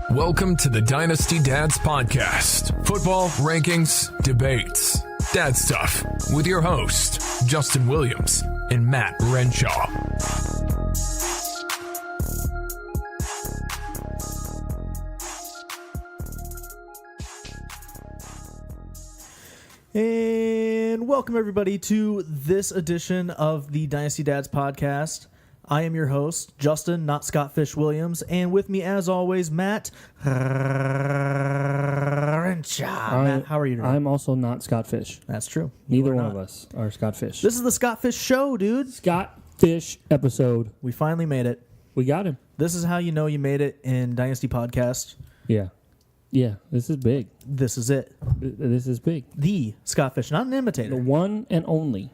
Welcome to the Dynasty Dads podcast. Football, rankings, debates, dad stuff with your host, Justin Williams and Matt Renshaw. And welcome everybody to this edition of the Dynasty Dads podcast. I am your host, Justin, not Scott Fish Williams, and with me, as always, Matt Renshaw. Matt, how are you doing? I'm also not Scott Fish. That's true. Neither one of us are Scott Fish. This is the Scott Fish Show, dude. Scott Fish episode. We finally made it. We got him. This is how you know you made it in Dynasty Podcast. Yeah. Yeah, this is big. This is it. This is big. The Scott Fish, not an imitator. The one and only.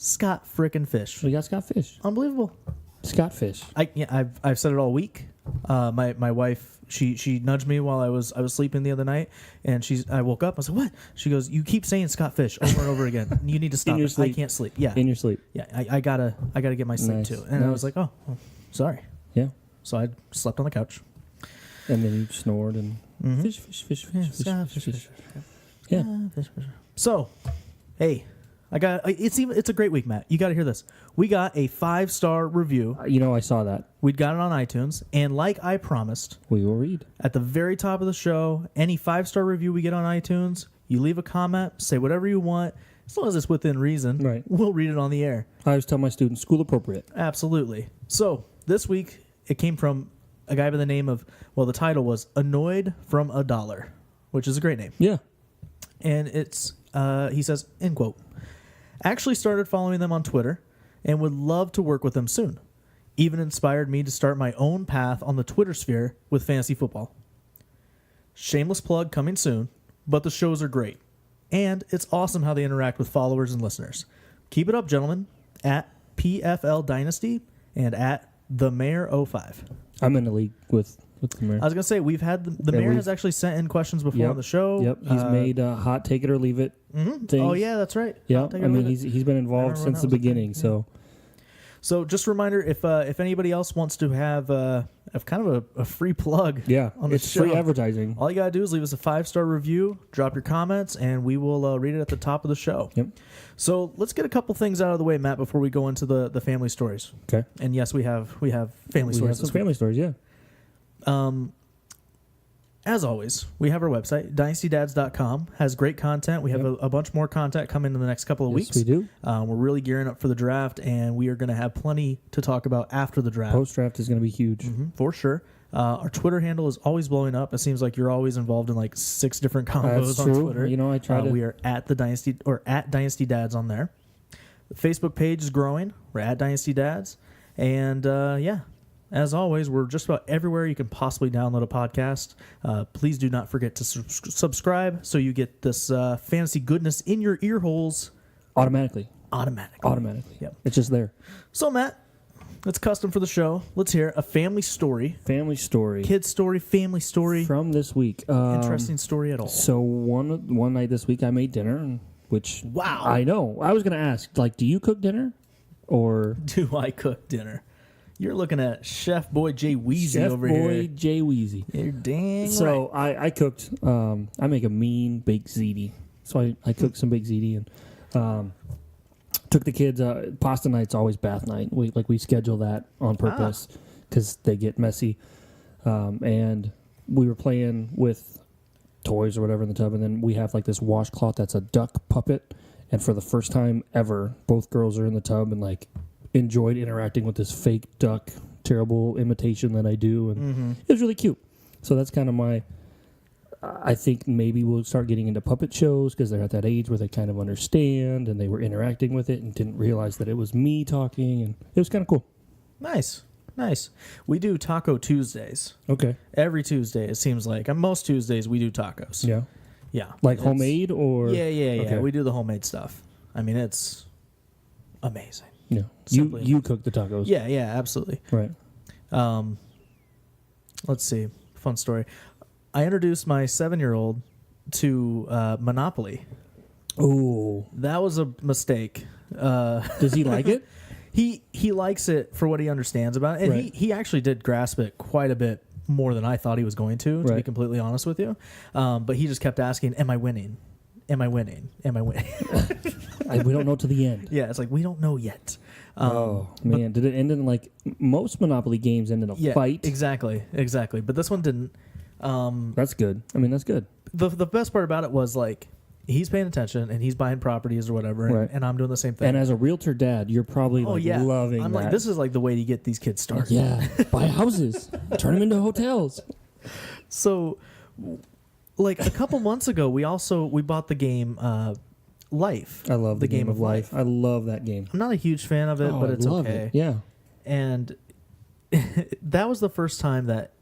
Scott frickin' Fish. We got Scott Fish. Unbelievable. Scott Fish. I've said it all week. My wife she nudged me while I was sleeping the other night, and I woke up. I was like, "What?" She goes, "You keep saying Scott Fish over and over again. You need to stop it. I can't sleep." Yeah, in your sleep. Yeah, I gotta get my sleep too. And I was like, "Oh, sorry." Yeah. So I slept on the couch, and then you snored and fish. Yeah. So, hey. It's a great week, Matt. You got to hear this. We got a 5-star review. I saw that. We got it on iTunes, and like I promised, we will read at the very top of the show. Any 5-star review we get on iTunes, you leave a comment, say whatever you want, as long as it's within reason. Right. We'll read it on the air. I always tell my students, school appropriate. Absolutely. So this week it came from a guy by the name of, the title was "Annoyed from a Dollar," which is a great name. Yeah. And it's he says, end quote. Actually started following them on Twitter and would love to work with them soon. Even inspired me to start my own path on the Twitter sphere with fantasy football. Shameless plug coming soon, but the shows are great. And it's awesome how they interact with followers and listeners. Keep it up, gentlemen, at PFL Dynasty and at the Mayor05. I'm in the league with the Mayor. I was going to say, we've had the Mayor has actually sent in questions before on the show. Yep, he's made hot take it or leave it things. Oh, yeah, that's right. Yeah, he's been involved since the beginning. So just a reminder, if anybody else wants to have kind of a free plug on the show. Free advertising. All you got to do is leave us a 5-star review, drop your comments, and we will read it at the top of the show. Yep. So let's get a couple things out of the way, Matt, before we go into the family stories. Okay. And yes, we have family stories. We have some family stories, yeah. As always, we have our website, dynastydads.com. Has great content. We have a bunch more content coming in the next couple of weeks. We do. We're really gearing up for the draft, and we are going to have plenty to talk about after the draft. Post-draft is going to be huge. For sure. Our Twitter handle is always blowing up. It seems like you're always involved in like 6 different combos on Twitter. I try to. We are at the Dynasty or at Dynasty Dads on there. The Facebook page is growing. We're at Dynasty Dads. And as always, we're just about everywhere you can possibly download a podcast. Please do not forget to subscribe so you get this fantasy goodness in your ear holes. Automatically. Yep. It's just there. So, Matt, it's custom for the show. Let's hear a family story. Family story. Kid story, family story. From this week. Interesting story at all. So one night this week I made dinner, which... Wow. I know. I was going to ask, do you cook dinner? Or... Do I cook dinner? You're looking at Chef Boy Jay Weezy over here. Chef Boy Jay Weezy. You're dang So right. I cooked. I make a mean baked ziti. So I cooked some baked ziti and took the kids. Pasta night's always bath night. We schedule that on purpose because they get messy. And we were playing with toys or whatever in the tub, and then we have this washcloth that's a duck puppet. And for the first time ever, both girls are in the tub and enjoyed interacting with this fake duck, terrible imitation that I do, and it was really cute. So that's kind of I think maybe we'll start getting into puppet shows because they're at that age where they kind of understand, and they were interacting with it and didn't realize that it was me talking, and it was kind of cool. Nice. We do Taco Tuesdays. Okay. Every Tuesday, it seems like. On most Tuesdays, we do tacos. Yeah. Yeah. Homemade or? Yeah. Okay. We do the homemade stuff. I mean, it's amazing. Yeah. You cook the tacos. Yeah, absolutely. Right. Let's see. Fun story. I introduced my 7-year-old to Monopoly. Oh. That was a mistake. Does he like it? He likes it for what he understands about it. And right. he actually did grasp it quite a bit more than I thought he was going to be Right. completely honest with you. But he just kept asking, am I winning? Am I winning? Am I winning? We don't know to the end. Yeah, it's like, we don't know yet. Oh, man. Did it end in, like, most Monopoly games end in a fight? Exactly. But this one didn't. That's good. I mean, that's good. The best part about it was, like, he's paying attention and he's buying properties or whatever, Right. and I'm doing the same thing. And as a realtor dad, you're probably loving I'm that. like, this is like the way to get these kids started. Yeah, buy houses, turn them into hotels. So, like a couple months ago, we bought the game Life. I love the game of life. I love that game. I'm not a huge fan of it, but it's I love okay. it. Yeah. And that was the first time that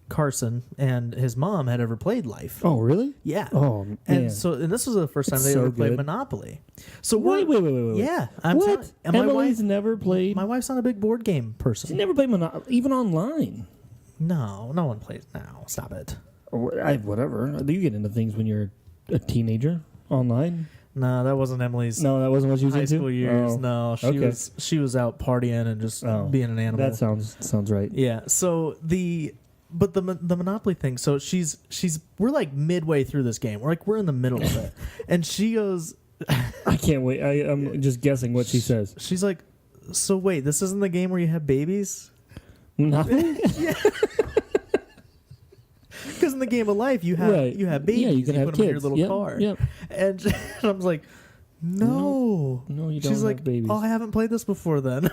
Carson and his mom had ever played Life. Oh, really? Yeah. Oh, man. And this was the first time It's they so ever played good. Monopoly. So Wait. Yeah, What? and my Emily's wife, never played. my wife's not a big board game She person. never played Monopoly, even online. No one plays now. Stop it. Whatever. You get into things when you're a teenager online. No, that wasn't Emily's No, that wasn't what she was high into. school years. Oh, No, she was out partying and just being an animal. That sounds right. Yeah. So the Monopoly thing. So we're like midway through this game. We're in the middle of it, and she goes. I can't wait. I'm just guessing what she says. She's like, so wait, this isn't the game where you have babies? Nothing. Because in the game of life, you have Right. you have babies. Yeah, you can have put them in your kids. little Yep, car. yep. And I was like, no, you don't She's have like, babies. oh, I haven't played this before. Then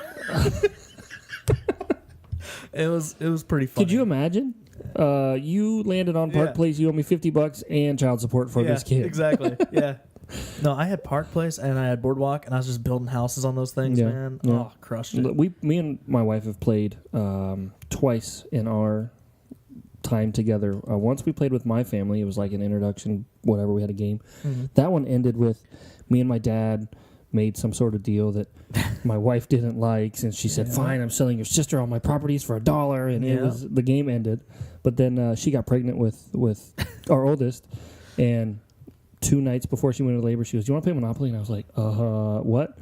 it was pretty funny. Could you imagine? You landed on Park Yeah. Place. You owe me $50 and child support for this kid. Exactly. Yeah. No, I had Park Place and I had Boardwalk, and I was just building houses on those things, Yeah, man. yeah. Oh, crushed it. Me and my wife have played twice in our time together. Once we played with my family. It was like an introduction, whatever. We had a game. Mm-hmm. That one ended with me and my dad made some sort of deal that my wife didn't like, since she said, "Fine, I'm selling your sister all my properties for $1," and the game ended. But then she got pregnant with our oldest, and 2 nights before she went into labor, she goes, "Do you want to play Monopoly?" And I was like, what?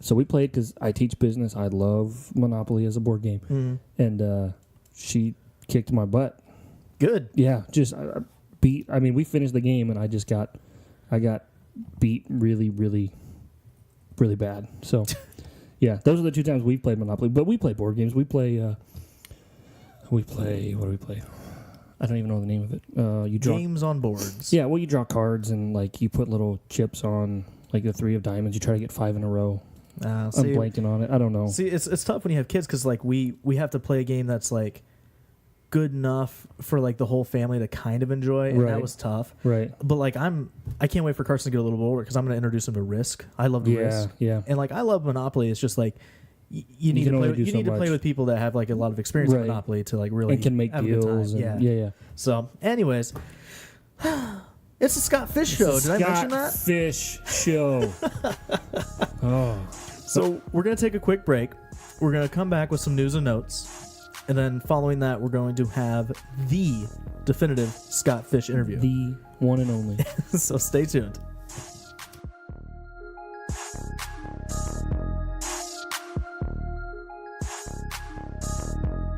So we played because I teach business. I love Monopoly as a board game, and she kicked my butt. Good. Yeah, just beat. I mean, we finished the game, and I got beat really, really, really bad. So, yeah, those are the 2 times we've played Monopoly. But we play board games. We play. What do we play? I don't even know the name of it. You draw Games on boards. Yeah, well, you draw cards and like you put little chips on like the 3 of diamonds. You try to get 5 in a row. I'm blanking on it. I don't know. See, it's tough when you have kids because like we have to play a game that's like good enough for like the whole family to kind of enjoy, and that was tough. Right. But like I can't wait for Carson to get a little bit older because I'm going to introduce him to Risk. I love Risk. Yeah. And like I love Monopoly. It's just like you need to play with people that have like a lot of experience in Monopoly to like really and can make have a good deals. time. Yeah. So, anyways, it's a Scott Fish show. Did I mention that? Fish show. Oh. So we're going to take a quick break. We're going to come back with some news and notes. And then following that, we're going to have the definitive Scott Fish interview. The one and only. So stay tuned.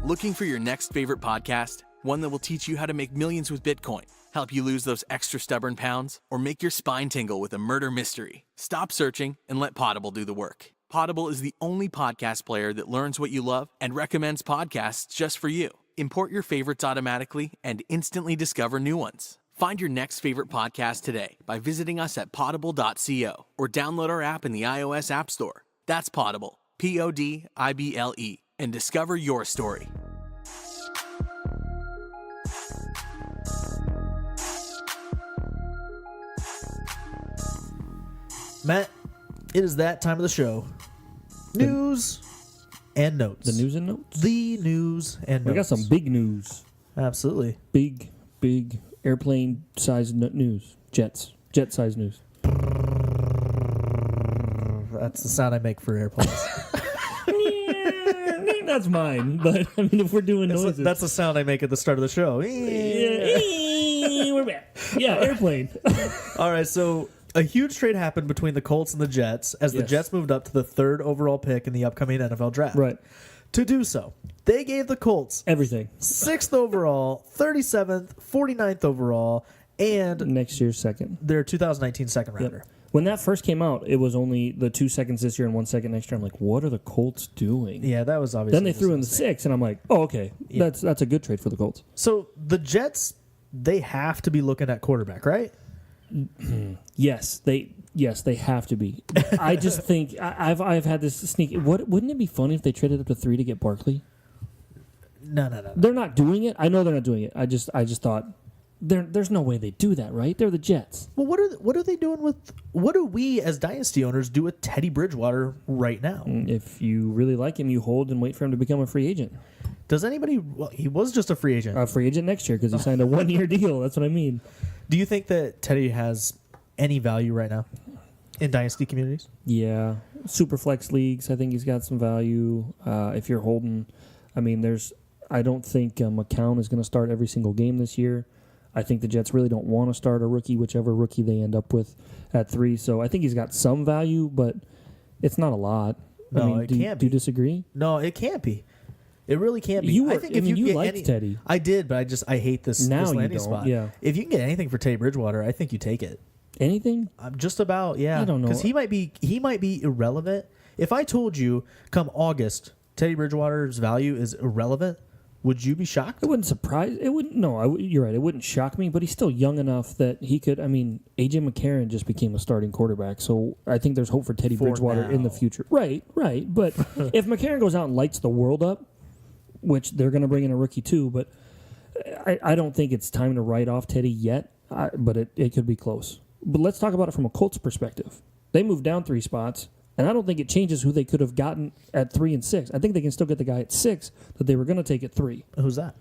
Looking for your next favorite podcast? One that will teach you how to make millions with Bitcoin, help you lose those extra stubborn pounds, or make your spine tingle with a murder mystery? Stop searching and let Podable do the work. Podable is the only podcast player that learns what you love and recommends podcasts just for you. Import your favorites automatically and instantly discover new ones. Find your next favorite podcast today by visiting us at podable.co or download our app in the iOS App Store. That's Podable, P-O-D-I-B-L-E, and discover your story. Matt, it is that time of the show. News and notes. The news and notes? The news and notes. We got some big news. Absolutely. Big airplane-sized news. Jet-sized news. That's the sound I make for airplanes. That's mine, but I mean, if we're doing noises. That's the sound I make at the start of the show. We're back. Yeah, airplane. All right, so a huge trade happened between the Colts and the Jets as the Jets moved up to the 3rd overall pick in the upcoming NFL draft. Right. To do so, They gave the Colts Everything. 6th overall, 37th, 49th overall, and Next year's second. their 2019 second rounder. Yep. When that first came out, it was only the 2 seconds this year and 1 second next year. I'm like, what are the Colts doing? Yeah, that was obviously. Then they threw in the 6, and I'm like, oh, okay. Yeah. That's a good trade for the Colts. So the Jets, they have to be looking at quarterback, right? Yes, they have to be. I just think I've had this sneak. Wouldn't it be funny if they traded up to 3 to get Barkley? No. They're not doing it. I know they're not doing it. I just thought there's no way they do that, right? They're the Jets. Well, what are they doing with? What do we as dynasty owners do with Teddy Bridgewater right now? If you really like him, you hold and wait for him to become a free agent. Does anybody? Well, he was just a free agent. A free agent next year because he signed a 1-year deal. That's what I mean. Do you think that Teddy has any value right now in dynasty communities? Yeah, super flex leagues. I think he's got some value. If you're holding, I mean, I don't think McCown is going to start every single game this year. I think the Jets really don't want to start a rookie, whichever rookie they end up with at 3. So I think he's got some value, but it's not a lot. No, I mean, it do can't you be. disagree? No, it can't be. It really can't be. You I were- think I if mean, you get liked any, Teddy. I did, but I hate this, Now this you landing don't, spot. yeah. If you can get anything for Teddy Bridgewater, I think you take it. Anything? I'm just about, yeah. I don't know. Because he might be irrelevant. If I told you come August, Teddy Bridgewater's value is irrelevant, would you be shocked? It wouldn't surprise. It wouldn't. No, you're right. It wouldn't shock me. But he's still young enough that he could. I mean, AJ McCarron just became a starting quarterback, so I think there's hope for Teddy For Bridgewater in the now. future. Right. But if McCarron goes out and lights the world up, which they're going to bring in a rookie too, but I don't think it's time to write off Teddy yet. But it could be close. But let's talk about it from a Colts perspective. They moved down 3 spots. And I don't think it changes who they could have gotten at 3 and 6. I think they can still get the guy at 6 that they were going to take at 3. Who's that?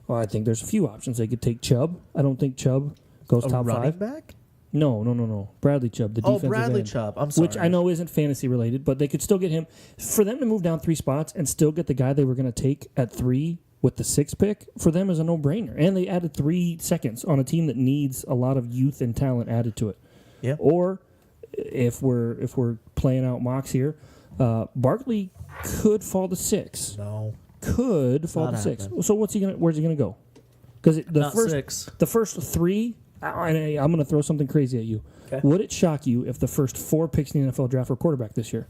Well, I think there's a few options. They could take Chubb. I don't think Chubb goes A top running 5. back? No. Bradley Chubb, the defensive Bradley end. Chubb. I'm sorry. Which I know isn't fantasy related, but they could still get him. For them to move down 3 spots and still get the guy they were going to take at 3 with the 6th pick, for them is a no-brainer. And they added 3 seconds on a team that needs a lot of youth and talent added to it. Yeah. Or if we're playing out mocks here, Barkley could fall to 6. No. Could fall Not to 6. happening. So where's he gonna go? Because Not 6. the first 3, I'm going to throw something crazy at you. Okay. Would it shock you if the first 4 picks in the NFL draft were quarterback this year?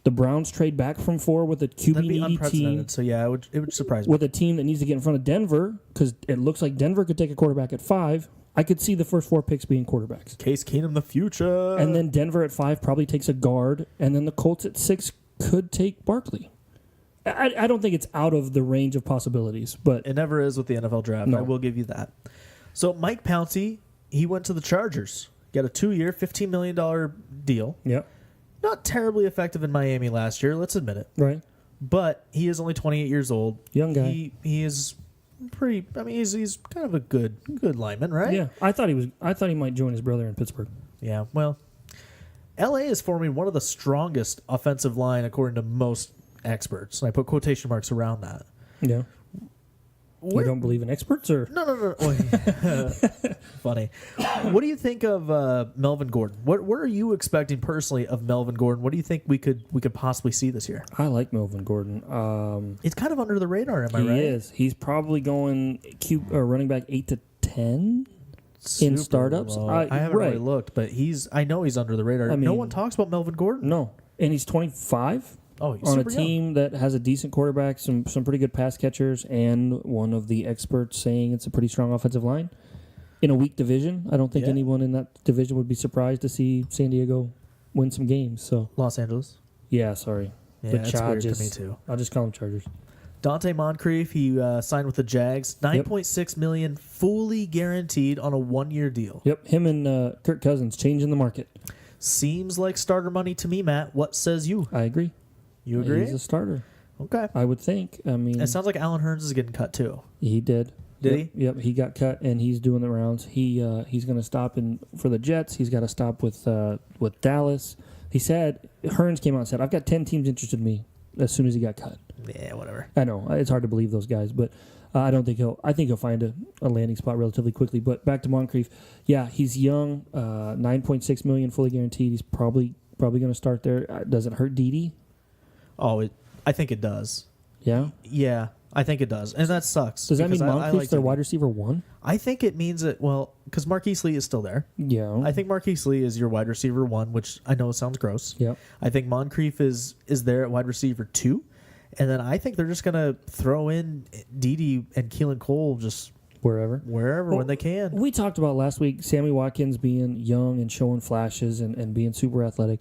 The Browns trade back from 4 with a QB That'd be needy team, unprecedented. So yeah, it would surprise me. with a team that needs to get in front of Denver, because it looks like Denver could take a quarterback at 5. I could see the first 4 picks being quarterbacks. Case Keenum, the future. And then Denver at 5 probably takes a guard, and then the Colts at 6 could take Barkley. I don't think it's out of the range of possibilities, but it never is with the NFL draft. No. I will give you that. So Mike Pouncey, he went to the Chargers. Got a 2-year, $15 million deal. yeah, Not terribly effective in Miami last year, let's admit it. right. But he is only 28 years old. Young guy. He is pretty. I mean, he's kind of a good lineman, right? Yeah, I thought he might join his brother in Pittsburgh. Yeah. Well, L.A. is forming one of the strongest offensive line according to most experts, and I put quotation marks around that. Yeah. Where- You don't believe in experts, or No. Funny. What do you think of Melvin Gordon? What are you expecting personally of Melvin Gordon? What do you think we could possibly see this year? I like Melvin Gordon. It's kind of under the radar, am I He right? is. He's probably going running back 8 to 10 in Super startups. low. I haven't really right. looked, but I know he's under the radar. I No mean- one talks about Melvin Gordon. No, and he's 25. Oh, he's on a super young. team that has a decent quarterback, some pretty good pass catchers, and one of the experts saying it's a pretty strong offensive line. In a weak division, I don't think Yeah. anyone in that division would be surprised to see San Diego win some games. So, Los Angeles. yeah, sorry. Yeah, The that's weird Chargers. to me too. I'll just call them Chargers. Dante Moncrief, he signed with the Jags, $9.6 million, fully guaranteed on a 1-year deal. Yep, him and Kirk Cousins changing the market. Seems like starter money to me, Matt. What says you? I agree. You agree? He's a starter, Okay. I would think. I mean, It sounds like Alan Hearns is getting cut too. he did. Did Yep, he? Yep, he got cut, and he's doing the rounds. He's going to stop for the Jets. He's got to stop with Dallas. He said, Hearns came out and said, I've got 10 teams interested in me as soon as he got cut. Yeah, whatever. I know, it's hard to believe those guys, but I think he'll find a landing spot relatively quickly. But back to Moncrief. Yeah, he's young, $9.6 million fully guaranteed. He's probably going to start there. Does it hurt Dede? Oh, I think it does. Yeah? Yeah, I think it does. And that sucks. Does that mean because Moncrief's their Diddy. wide receiver 1? I think it means that, well, because Marquise Lee is still there. Yeah. I think Marquise Lee is your wide receiver 1, which I know sounds gross. Yep. I think Moncrief is there at wide receiver 2. And then I think they're just going to throw in Dede and Keelan Cole just Wherever when they can. We talked about last week Sammy Watkins being young and showing flashes and being super athletic.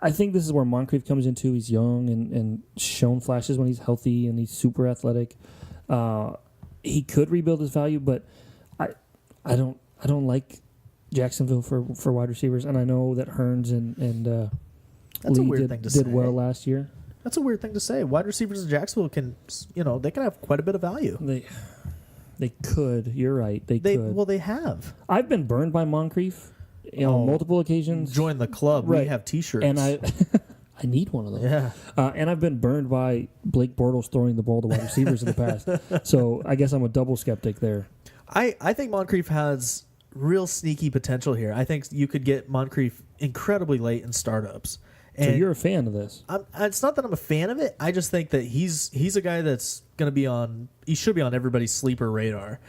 I think this is where Moncrief comes into. He's young and shown flashes when he's healthy and he's super athletic. He could rebuild his value, but I don't like Jacksonville for wide receivers. And I know that Hearns and That's a Lee weird thing to say. did well last year. That's a weird thing to say. Wide receivers in Jacksonville can, they can have quite a bit of value. They could. You're right. They could. Well, they have. I've been burned by Moncrief on multiple occasions. Join the club. Right. We have T-shirts. And I need one of those. Yeah. And I've been burned by Blake Bortles throwing the ball to wide receivers in the past. So I guess I'm a double skeptic there. I think Moncrief has real sneaky potential here. I think you could get Moncrief incredibly late in startups. So And you're a fan of this. it's not that I'm a fan of it. I just think that he's a guy that's going to be on. He should be on everybody's sleeper radar.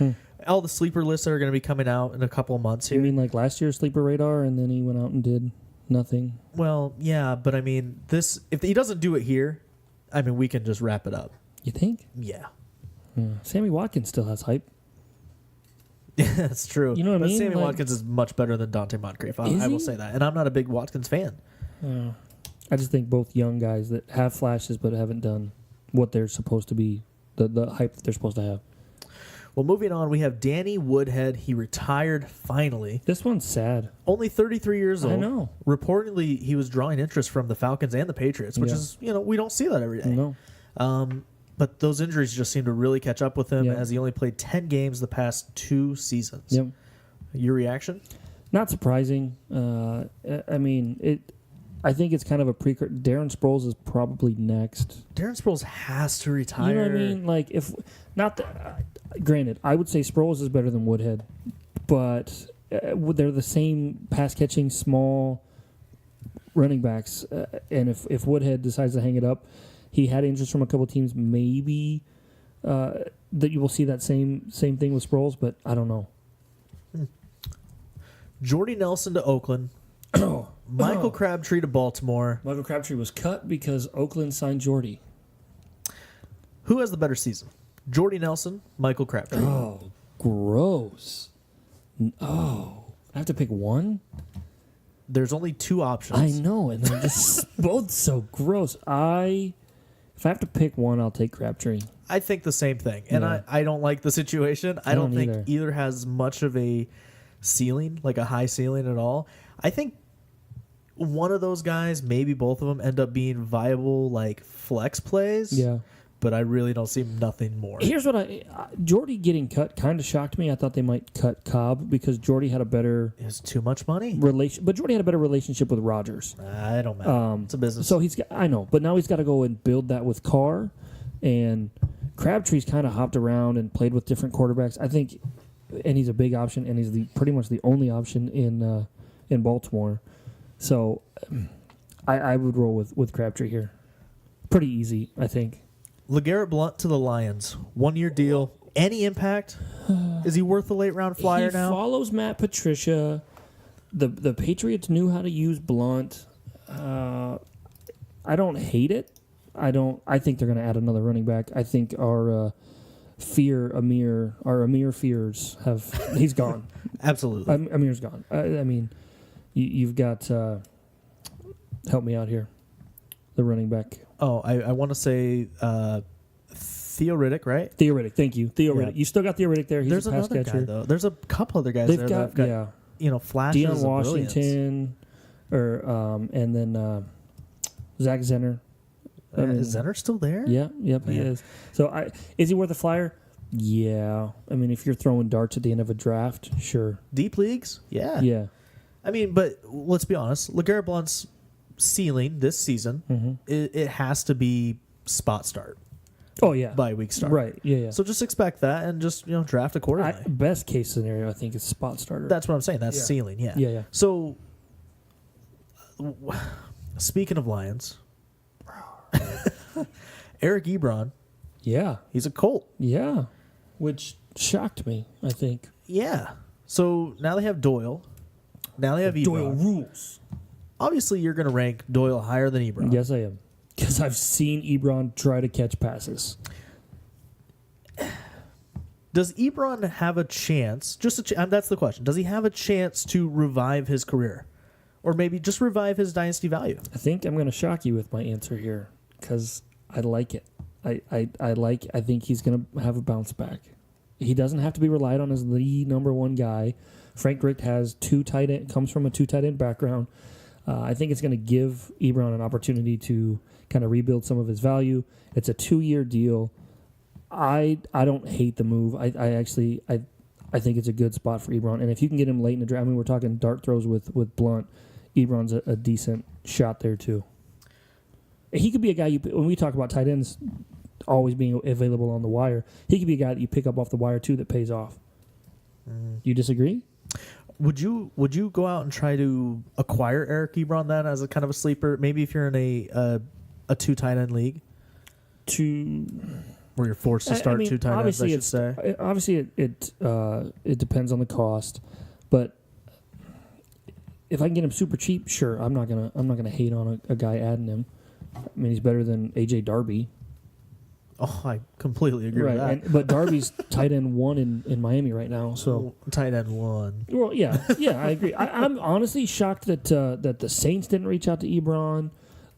All the sleeper lists that are going to be coming out in a couple of months here. You mean like last year's sleeper radar, and then he went out and did nothing? Well, yeah, but I mean, if he doesn't do it here, I mean, we can just wrap it up. You think? Yeah. Sammy Watkins still has hype. Yeah, that's true. You know what I but mean? Sammy Like- Watkins is much better than Dante Moncrief. I Is will he? say that. And I'm not a big Watkins fan. I just think both young guys that have flashes but haven't done what they're supposed to be, the hype that they're supposed to have. Well, moving on, we have Danny Woodhead. He retired finally. This one's sad. Only 33 years old. I know. Reportedly, he was drawing interest from the Falcons and the Patriots, which Yeah. is, we don't see that every day. No. But those injuries just seem to really catch up with him Yeah. as he only played 10 games the past 2 seasons. Yep. Your reaction? Not surprising. I mean, I think it's kind of a precursor. Darren Sproles is probably next. Darren Sproles has to retire. You know what I mean? Like, if not, granted, I would say Sproles is better than Woodhead, but they're the same pass catching small running backs. And if Woodhead decides to hang it up, he had interest from a couple teams. Maybe that you will see that same thing with Sproles, but I don't know. Jordy Nelson to Oakland. Michael Crabtree to Baltimore. Michael Crabtree was cut because Oakland signed Jordy. Who has the better season? Jordy Nelson, Michael Crabtree. Oh, gross. Oh, I have to pick one? There's only 2 options. I know, and they're just both so gross. If I have to pick one, I'll take Crabtree. I think the same thing. And Yeah. I don't like the situation. I don't think either. either has much of a ceiling, like a high ceiling at all. I think one of those guys, maybe both of them, end up being viable like flex plays. Yeah. But I really don't see nothing more. Here's what Jordy getting cut kind of shocked me. I thought they might cut Cobb because Jordy had a better It's too much money. but Jordy had a better relationship with Rodgers. I don't matter. It's a business. So I know, but now he's got to go and build that with Carr, and Crabtree's kind of hopped around and played with different quarterbacks. I think, and he's a big option, and he's pretty much the only option in Baltimore. So I would roll with Crabtree here. Pretty easy, I think. LeGarrette Blount to the Lions. 1-year deal. Any impact? Is he worth the late round flyer He now? follows Matt Patricia. The Patriots knew how to use Blunt. I don't hate it. I think they're going to add another running back. I think our Amir fears he's gone. Absolutely. Amir's gone. I mean, you've got help me out here. The running back. Oh, I want to say Theo Riddick, right? Theo Riddick, thank you. Theo Yeah. Riddick. You still got Theo Riddick there. He's There's a pass another catcher. guy, though. There's a couple other guys They've there got, that have got flashes Deion of brilliance. Washington, and then Zach Zenner. Is Zenner still there? Yeah, yep, he Man. is. So, is he worth a flyer? Yeah. I mean, if you're throwing darts at the end of a draft, sure. Deep leagues? Yeah. Yeah. I mean, but let's be honest. LeGarrette Blount's ceiling this season, it has to be spot start, Oh, yeah. bye week start. Right, yeah. So just expect that and just draft accordingly. Best case scenario, I think, is spot starter. That's what I'm saying. That's Yeah. ceiling. Yeah. Yeah. So, speaking of Lions, Eric Ebron Yeah. He's a Colt. Yeah. Which shocked me, I think. Yeah. So now they have Doyle. Now they have Ebron. Doyle rules. Obviously, you're going to rank Doyle higher than Ebron. Yes, I am. Because I've seen Ebron try to catch passes. Does Ebron have a chance? That's the question. Does he have a chance to revive his career? Or maybe just revive his dynasty value? I think I'm going to shock you with my answer here because I like it. I think he's going to have a bounce back. He doesn't have to be relied on as the number one guy. Frank Richt comes from a 2 tight end background. I think it's going to give Ebron an opportunity to kind of rebuild some of his value. It's a 2-year deal. I don't hate the move. I think it's a good spot for Ebron. And if you can get him late in the draft, I mean, we're talking dart throws with Blunt. Ebron's a decent shot there too. He could be a guy when we talk about tight ends always being available on the wire, he could be a guy that you pick up off the wire too that pays off. You disagree? Would you go out and try to acquire Eric Ebron then as a kind of a sleeper? Maybe if you're in a 2 tight end league, where you're forced to start 2 tight ends, I should say. Obviously, it depends on the cost, but if I can get him super cheap, sure. I'm not gonna hate on a guy adding him. I mean, he's better than AJ Darby. Oh, I completely agree with that. But Darby's tight end 1 in Miami right now. So tight end 1. Well, yeah, I agree. I'm honestly shocked that the Saints didn't reach out to Ebron,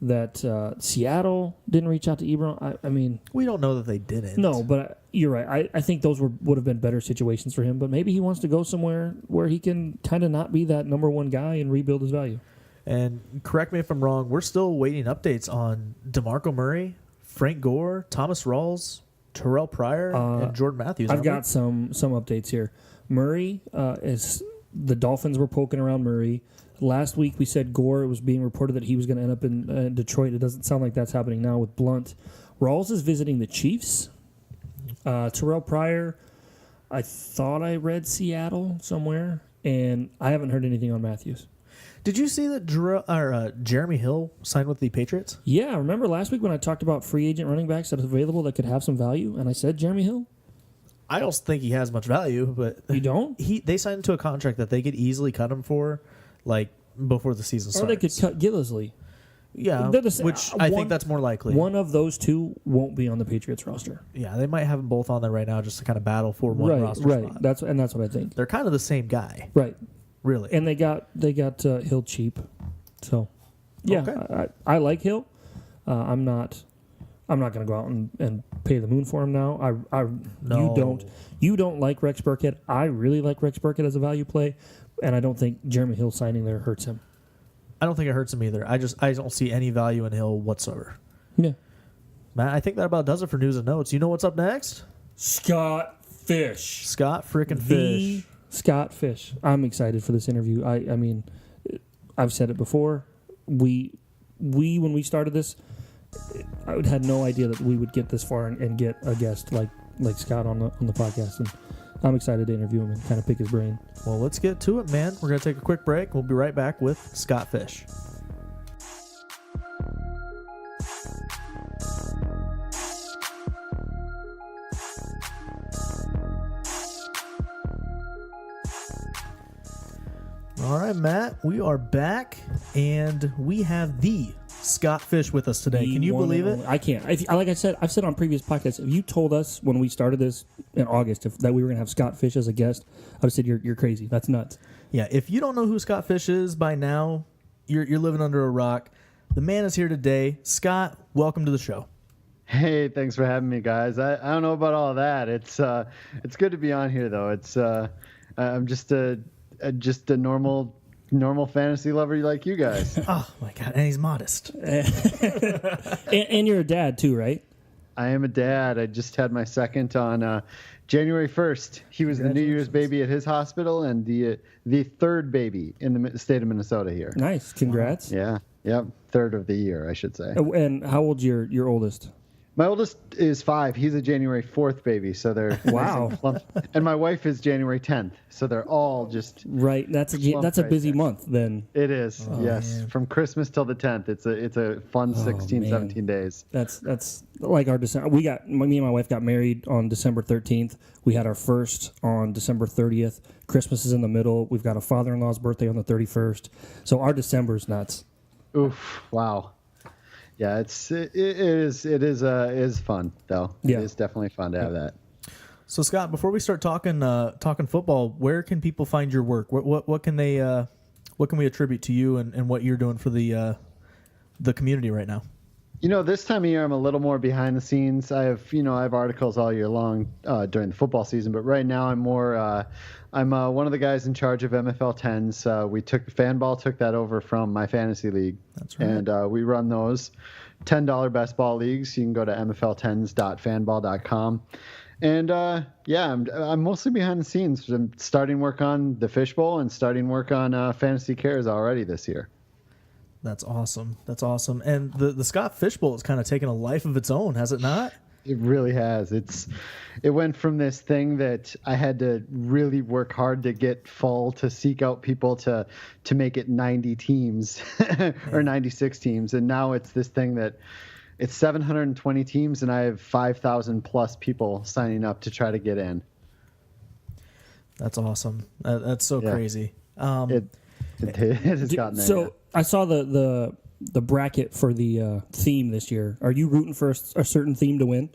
that Seattle didn't reach out to Ebron. I mean, we don't know that they didn't. No, but you're right. I think those would have been better situations for him. But maybe he wants to go somewhere where he can kind of not be that number one guy and rebuild his value. And correct me if I'm wrong, we're still waiting updates on DeMarco Murray, Frank Gore, Thomas Rawls, Terrell Pryor, and Jordan Matthews. I've got some updates here. Murray is the Dolphins were poking around Murray. Last week we said Gore. It was being reported that he was going to end up in Detroit. It doesn't sound like that's happening now with Blunt. Rawls is visiting the Chiefs. Terrell Pryor, I thought I read Seattle somewhere, and I haven't heard anything on Matthews. Did you see that Jeremy Hill signed with the Patriots? Yeah, remember last week when I talked about free agent running backs that are available that could have some value, and I said Jeremy Hill? I don't think he has much value, but you don't? They signed into a contract that they could easily cut him for, like before the season starts. Or they could cut Gillisley. Yeah, which I think that's more likely. One of those two won't be on the Patriots roster. Yeah, they might have them both on there right now just to kind of battle for one roster spot. That's what I think. They're kind of the same guy, right? Really, and they got Hill cheap, so yeah, okay. I like Hill. I'm not going to go out and pay the moon for him now. No. You don't like Rex Burkhead. I really like Rex Burkhead as a value play, and I don't think Jeremy Hill signing there hurts him. I don't think it hurts him either. I don't see any value in Hill whatsoever. Yeah. Matt, I think that about does it for news and notes. You know what's up next? Scott Fish. Scott frickin' Fish. Scott Fish. I'm excited for this interview. I mean, I've said it before. We when we started this, I had no idea that we would get this far and get a guest like Scott on the podcast, and I'm excited to interview him and kind of pick his brain. Well, let's get to it, man. We're going to take a quick break. We'll be right back with Scott Fish. All right, Matt, we are back, and we have the Scott Fish with us today. Can you believe it? I can't. Like I said, I've said on previous podcasts, if you told us when we started this in August that we were going to have Scott Fish as a guest, I would have said you're crazy. That's nuts. Yeah, if you don't know who Scott Fish is by now, you're living under a rock. The man is here today. Scott, welcome to the show. Hey, thanks for having me, guys. I don't know about all that. It's good to be on here, though. It's I'm just a normal fantasy lover like you guys. Oh my God, and he's modest. and you're a dad too, right? I am a dad. I just had my second on January 1st. He was the New Year's baby at his hospital and the third baby in the state of Minnesota here. Nice, congrats. Yeah, yep, third of the year, I should say. And how old's your oldest? My oldest is 5. He's a January 4th baby, so they're Wow. And my wife is January 10th, so they're all just Right. That's a busy month then. It is, yes. man. From Christmas till the 10th, it's a fun 16, man. 17 days. That's like our December. Me and my wife got married on December 13th. We had our first on December 30th. Christmas is in the middle. We've got a father-in-law's birthday on the 31st. So our December's nuts. Oof! Wow. Yeah, it is fun though. Yeah. It is definitely fun to have that. So Scott, before we start talking football, where can people find your work? What can they what can we attribute to you and what you're doing for the community right now? This time of year I'm a little more behind the scenes. I have articles all year long during the football season, but right now I'm more I'm one of the guys in charge of MFL 10s. Fanball took that over from my fantasy league. That's right. And we run those $10 best ball leagues. You can go to mfl10s.fanball.com. And I'm mostly behind the scenes. I'm starting work on the Fishbowl and starting work on Fantasy Cares already this year. That's awesome. And the Scott Fishbowl has kind of taken a life of its own, has it not? It really has. It went from this thing that I had to really work hard to get full, to seek out people to make it 90 teams or 96 teams. And now it's this thing that it's 720 teams and I have 5,000 plus people signing up to try to get in. That's awesome. That's so crazy. It has gotten there. So I saw the bracket for the theme this year. Are you rooting for a certain theme to win?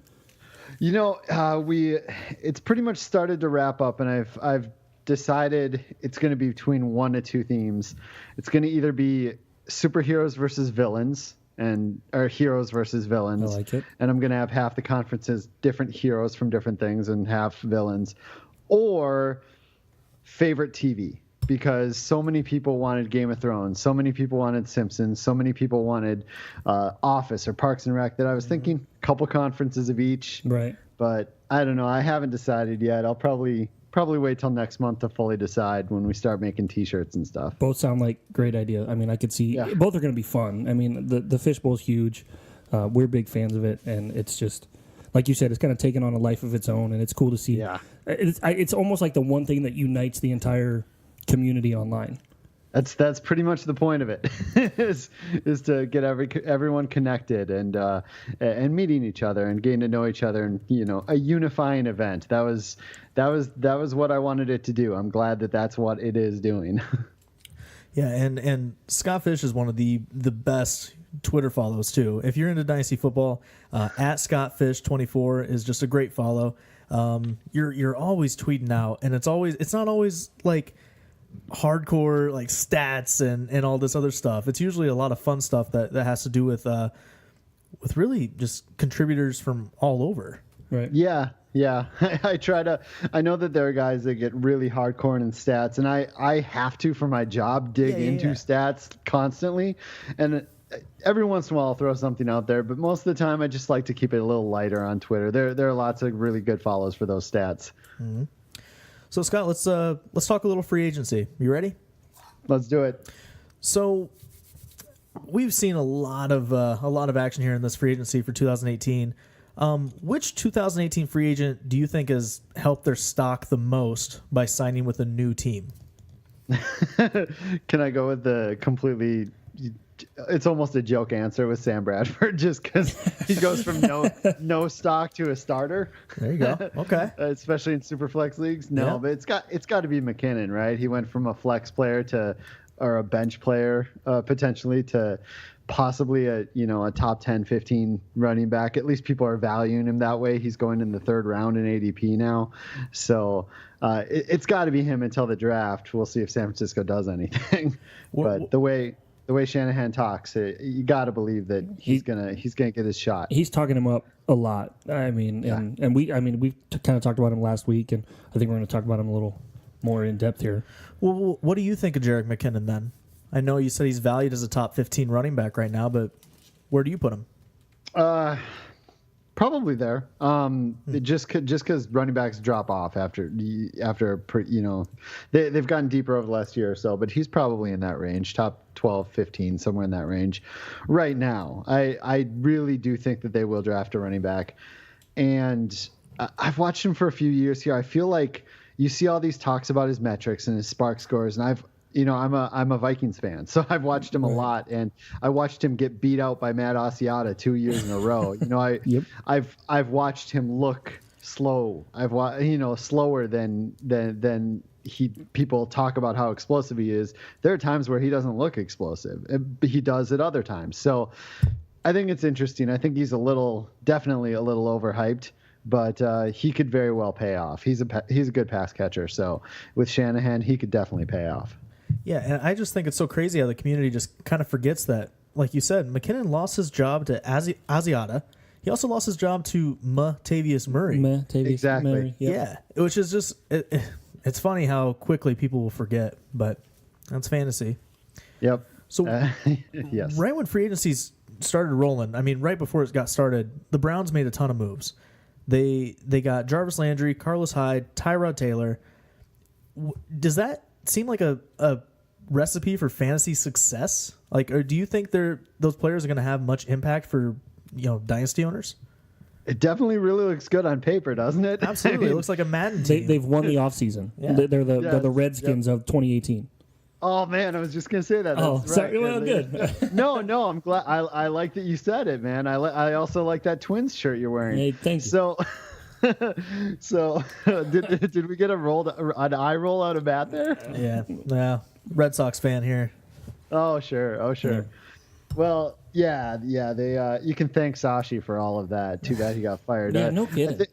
It's pretty much started to wrap up, and I've decided it's going to be between 1 to 2 themes. It's going to either be superheroes versus villains, or heroes versus villains. I like it. And I'm going to have half the conferences different heroes from different things and half villains, or favorite TV. Because so many people wanted Game of Thrones, so many people wanted Simpsons, so many people wanted Office or Parks and Rec that I was thinking a couple conferences of each. Right. But I don't know. I haven't decided yet. I'll probably wait till next month to fully decide when we start making T-shirts and stuff. Both sound like great idea. I mean, I could see both are going to be fun. I mean, the Fishbowl is huge. We're big fans of it, and it's just like you said, it's kind of taken on a life of its own, and it's cool to see. Yeah. It's almost like the one thing that unites the entire community online. That's pretty much the point of it is to get everyone connected and meeting each other and getting to know each other, and a unifying event. That was what I wanted it to do. I'm glad that that's what it is doing. Yeah, and Scott Fish is one of the best Twitter follows too. If you're into Dynasty football, at ScottFish24 is just a great follow. You're always tweeting out, and it's not always like hardcore like stats and all this other stuff. It's usually a lot of fun stuff that has to do with really just contributors from all over. Right. Yeah. I know that there are guys that get really hardcore in stats, and I have to, for my job, dig into stats constantly, and every once in a while I'll throw something out there, but most of the time I just like to keep it a little lighter on Twitter. There are lots of really good follows for those stats. Mm-hmm. So Scott, let's talk a little free agency. You ready? Let's do it. So we've seen a lot of action here in this free agency for 2018. Which 2018 free agent do you think has helped their stock the most by signing with a new team? Can I go with the completely? It's almost a joke answer with Sam Bradford, just because he goes from no stock to a starter. There you go. Okay. Especially in super flex leagues. No, but it's got to be McKinnon, right? He went from a flex player or a bench player potentially to possibly a top 10, 15 running back. At least people are valuing him that way. He's going in the 3rd round in ADP now. So it's got to be him until the draft. We'll see if San Francisco does anything. But the way Shanahan talks, you got to believe that he's gonna get his shot. He's talking him up a lot. I mean, and we kind of talked about him last week, and I think we're going to talk about him a little more in depth here. Well, what do you think of Jerick McKinnon then? I know you said he's valued as a top 15 running back right now, but where do you put him? Probably there. Just because running backs drop off after they've gotten deeper over the last year or so, but he's probably in that range, top 12, 15, somewhere in that range right now. I really do think that they will draft a running back, and I've watched him for a few years here. I feel like you see all these talks about his metrics and his spark scores, and I'm a Vikings fan, so I've watched him a lot, and I watched him get beat out by Matt Asiata 2 years in a row. I've watched him look slow. Slower than people talk about how explosive he is. There are times where he doesn't look explosive. He does at other times. So I think it's interesting. I think he's definitely a little overhyped. But he could very well pay off. He's a good pass catcher. So with Shanahan, he could definitely pay off. Yeah, and I just think it's so crazy how the community just kind of forgets that. Like you said, McKinnon lost his job to Asiata. He also lost his job to Matavius Murray. Exactly. Murray, yep. Yeah, which is just it's funny how quickly people will forget, but that's fantasy. Yep. So yes. Right when free agencies started rolling, I mean, right before it got started, the Browns made a ton of moves. They got Jarvis Landry, Carlos Hyde, Tyrod Taylor. Does that seem like a recipe for fantasy success? Like, or do you think those players are going to have much impact for dynasty owners? It definitely really looks good on paper, doesn't it? Absolutely, it looks like a Madden team. They've won the offseason. Yeah. They're the Redskins of 2018. Oh man, I was just gonna say that. That's sorry. right. Well, good. No, I'm glad. I like that you said it, man. I also like that Twins shirt you're wearing. Hey, thank you. So did we get an eye roll out of Matt there? Yeah. Red Sox fan here. Oh sure. Yeah. Well, yeah. They you can thank Sashi for all of that. Too bad he got fired. Yeah, no kidding.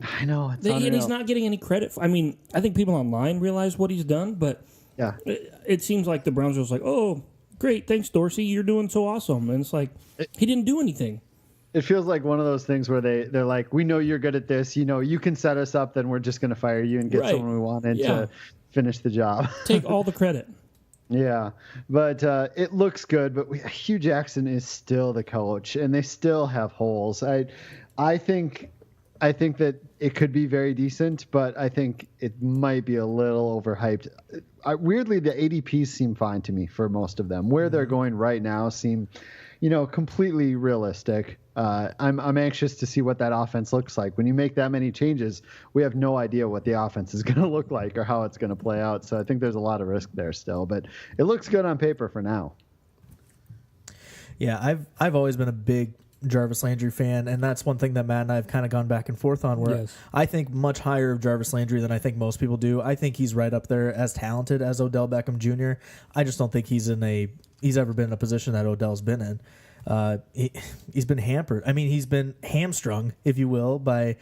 I know. It's and he's not getting any credit. I mean, I think people online realize what he's done, but yeah, it seems like the Browns are just like, oh, great, thanks, Dorsey, you're doing so awesome. And it's like, he didn't do anything. It feels like one of those things where they're like, we know you're good at this. You can set us up, then we're just going to fire you and get someone we wanted to finish the job. Take all the credit. Yeah, but it looks good. But Hugh Jackson is still the coach, and they still have holes. I think that it could be very decent, but I think it might be a little overhyped. Weirdly, the ADPs seem fine to me for most of them. Where they're going right now seem, completely realistic. I'm anxious to see what that offense looks like. When you make that many changes, we have no idea what the offense is going to look like or how it's going to play out. So I think there's a lot of risk there still, but it looks good on paper for now. Yeah, I've always been a big Jarvis Landry fan, and that's one thing that Matt and I have kind of gone back and forth on, where I think much higher of Jarvis Landry than I think most people do. I think he's right up there as talented as Odell Beckham Jr. I just don't think he's ever been in a position that Odell's been in. He's been hampered. I mean, he's been hamstrung, if you will, by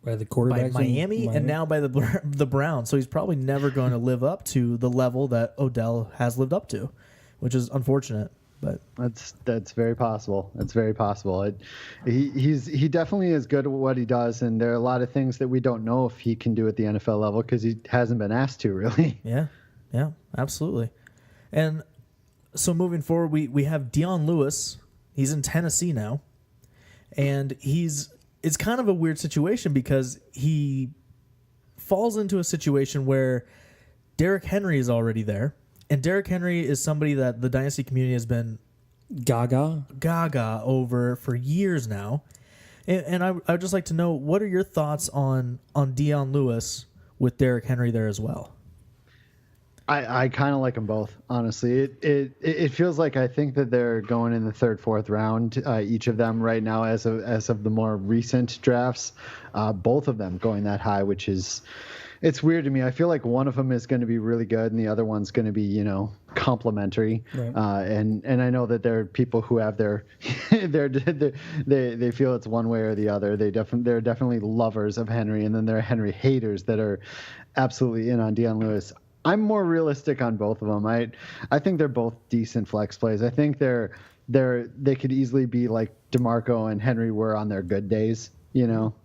the quarterbacks by Miami and now by the Browns. So he's probably never going to live up to the level that Odell has lived up to, which is unfortunate. But that's very possible. That's very possible. He definitely is good at what he does, and there are a lot of things that we don't know if he can do at the NFL level because he hasn't been asked to really. Yeah, absolutely. And so moving forward, we have Dion Lewis. He's in Tennessee now, and it's kind of a weird situation because he falls into a situation where Derrick Henry is already there. And Derrick Henry is somebody that the Dynasty community has been gaga over for years now. And I would just like to know, what are your thoughts on Dion Lewis with Derrick Henry there as well? I kind of like them both, honestly. It feels like I think that they're going in the third, fourth round, each of them right now as of the more recent drafts. Both of them going that high, which is... It's weird to me. I feel like one of them is going to be really good, and the other one's going to be, complimentary. Right. And I know that there are people who have they feel it's one way or the other. They're definitely lovers of Henry, and then there are Henry haters that are absolutely in on Dion Lewis. I'm more realistic on both of them. I think they're both decent flex plays. I think they could easily be like DeMarco and Henry were on their good days.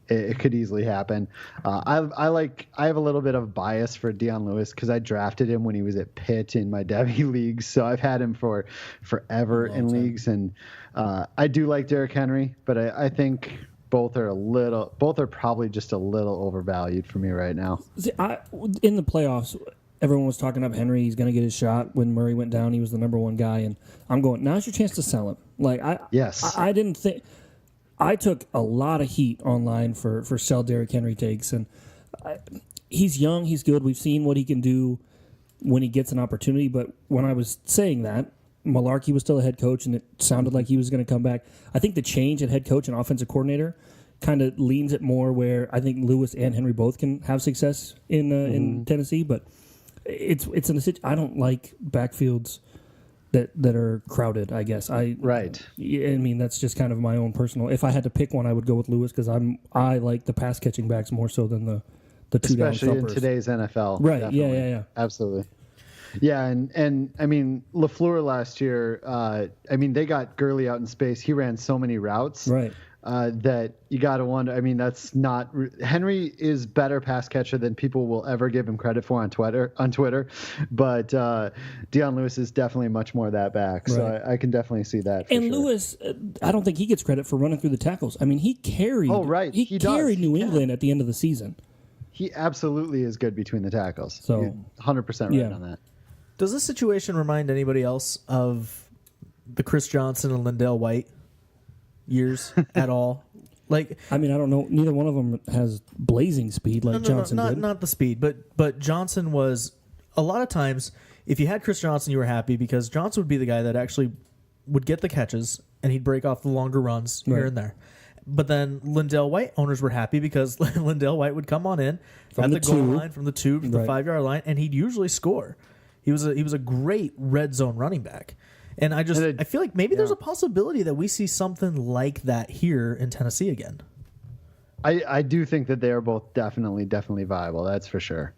It could easily happen. I have a little bit of bias for Dion Lewis because I drafted him when he was at Pitt in my Devy leagues, so I've had him for forever in leagues, and I do like Derrick Henry, but I think both are probably just a little overvalued for me right now. See, in the playoffs, everyone was talking up Henry. He's going to get his shot. When Murray went down, he was the number one guy, and I'm going, now's your chance to sell him. Like I didn't think. I took a lot of heat online for sell Derrick Henry takes, and he's young, he's good. We've seen what he can do when he gets an opportunity. But when I was saying that, Malarkey was still a head coach, and it sounded like he was going to come back. I think the change at head coach and offensive coordinator kind of leans it more where I think Lewis and Henry both can have success in Tennessee. But it's in a situation. I don't like backfields that are crowded, I guess. Right. I mean, that's just kind of my own personal. If I had to pick one, I would go with Lewis because I like the pass catching backs more so than the two down especially thumpers. in today's NFL. Right. Definitely. Yeah. Absolutely. Yeah, and I mean LaFleur last year. I mean they got Gurley out in space. He ran so many routes. Right. That you got to wonder. I mean, that's not Henry is better pass catcher than people will ever give him credit for on Twitter. But Deion Lewis is definitely much more that back. So Right. I can definitely see that. For And sure. Lewis, I don't think he gets credit for running through the tackles. I mean, he carried. Oh, right. He He carried does. New Yeah. England at the end of the season. He absolutely is good between the tackles. So, You're 100% right yeah. on that. Does this situation remind anybody else of the Chris Johnson and Lindell White years at all? Like, I mean, I don't know. Neither one of them has blazing speed like Johnson did. not the speed, but Johnson was a lot of times. If you had Chris Johnson, you were happy because Johnson would be the guy that actually would get the catches and he'd break off the longer runs here Right. and there. But then Lindell White owners were happy because Lindell White would come on in From at the the goal two. line from the 2 to the Right. 5 yard line, and he'd usually score. He was a great red zone running back. And I feel like maybe there's a possibility that we see something like that here in Tennessee again. I do think that they are both definitely viable. That's for sure.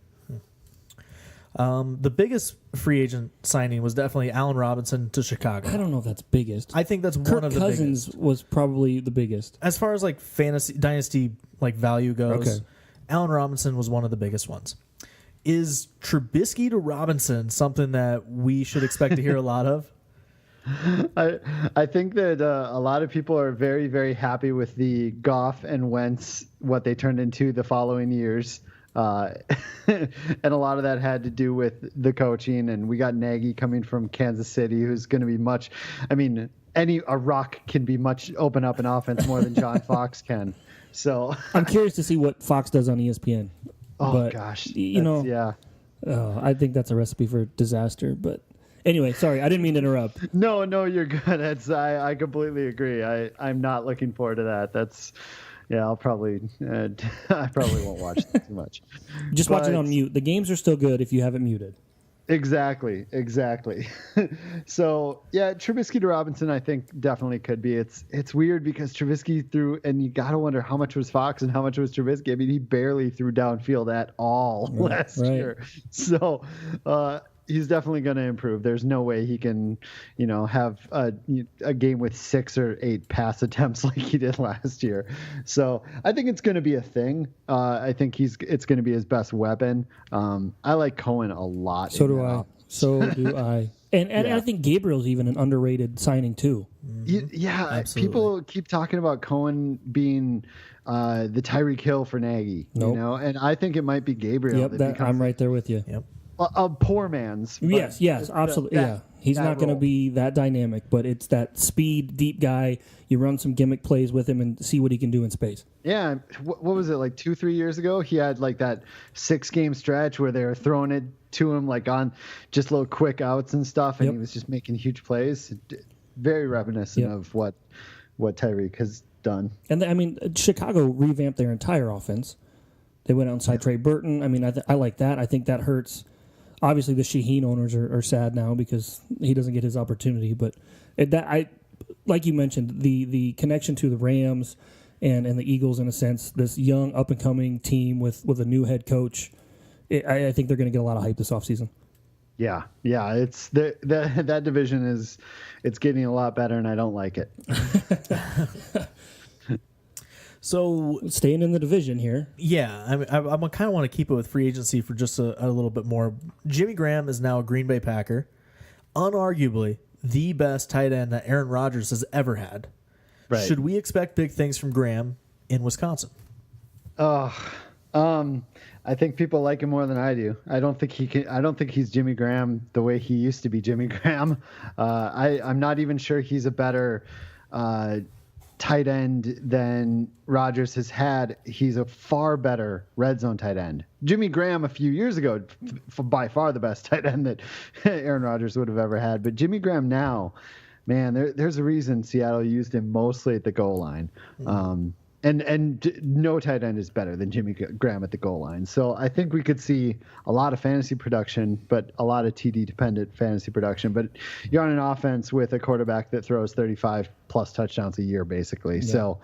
The biggest free agent signing was definitely Allen Robinson to Chicago. I don't know if that's biggest. I think that's Kirk one of the Cousins biggest. was probably the biggest. As far as like fantasy dynasty like value goes, Okay. Allen Robinson was one of the biggest ones. Is Trubisky to Robinson something that we should expect to hear a lot of? I think that a lot of people are very, very happy with the Goff and Wentz, what they turned into the following years. And a lot of that had to do with the coaching. And we got Nagy coming from Kansas City, who's going to be much, I mean, a rock can be much open up an offense more than John Fox can. So I'm curious to see what Fox does on ESPN. oh But, gosh, you know, yeah. I think that's a recipe for disaster. But anyway, sorry, I didn't mean to interrupt. No, you're good. I completely agree. I'm not looking forward to that. I'll probably I probably won't watch that too much. Just watch it But- on mute. The games are still good if you have it muted. Exactly. So yeah, Trubisky to Robinson, I think definitely could be. It's weird because Trubisky threw, and you gotta wonder how much was Fox and how much was Trubisky. I mean, he barely threw downfield at all last year. So he's definitely going to improve. There's no way he can, have a game with 6 or 8 pass attempts like he did last year. So I think it's going to be a thing. I think it's going to be his best weapon. I like Cohen a lot. So do I. And I think Gabriel's even an underrated signing too. Yeah, Absolutely. people keep talking about Cohen being the Tyreek Hill for Nagy, Nope. and I think it might be Gabriel. Yep, I'm right there with you. Yep. A poor man's. but Yes, absolutely. that- Yeah, he's that not going to role. be that dynamic, but it's that speed, deep guy. You run some gimmick plays with him and see what he can do in space. Yeah, what was it, like 2-3 years ago? He had like that 6-game stretch where they were throwing it to him like on just little quick outs and stuff, and Yep. he was just making huge plays. Very reminiscent Yep. of what Tyreek has done. And Chicago revamped their entire offense. They went out and signed Trey Burton. I mean, I like that. I think that hurts. Obviously, the Shaheen owners are sad now because he doesn't get his opportunity. But like you mentioned, the connection to the Rams and the Eagles, in a sense, this young up and coming team with a new head coach. I think they're going to get a lot of hype this offseason. Yeah, it's that division it's getting a lot better, and I don't like it. So Staying in the division here. yeah, I kind of want to keep it with free agency for just a little bit more. Jimmy Graham is now a Green Bay Packer, unarguably the best tight end that Aaron Rodgers has ever had. Right. Should we expect big things from Graham in Wisconsin? I think people like him more than I do. I don't think he's Jimmy Graham the way he used to be Jimmy Graham. I'm not even sure he's a better tight end than Rodgers has had. He's a far better red zone tight end. Jimmy Graham a few years ago, by far the best tight end that Aaron Rodgers would have ever had. But Jimmy Graham now, man, there's a reason Seattle used him mostly at the goal line. And no tight end is better than Jimmy Graham at the goal line. So I think we could see a lot of fantasy production, but a lot of TD-dependent fantasy production. But you're on an offense with a quarterback that throws 35-plus touchdowns a year, basically. Yeah. So,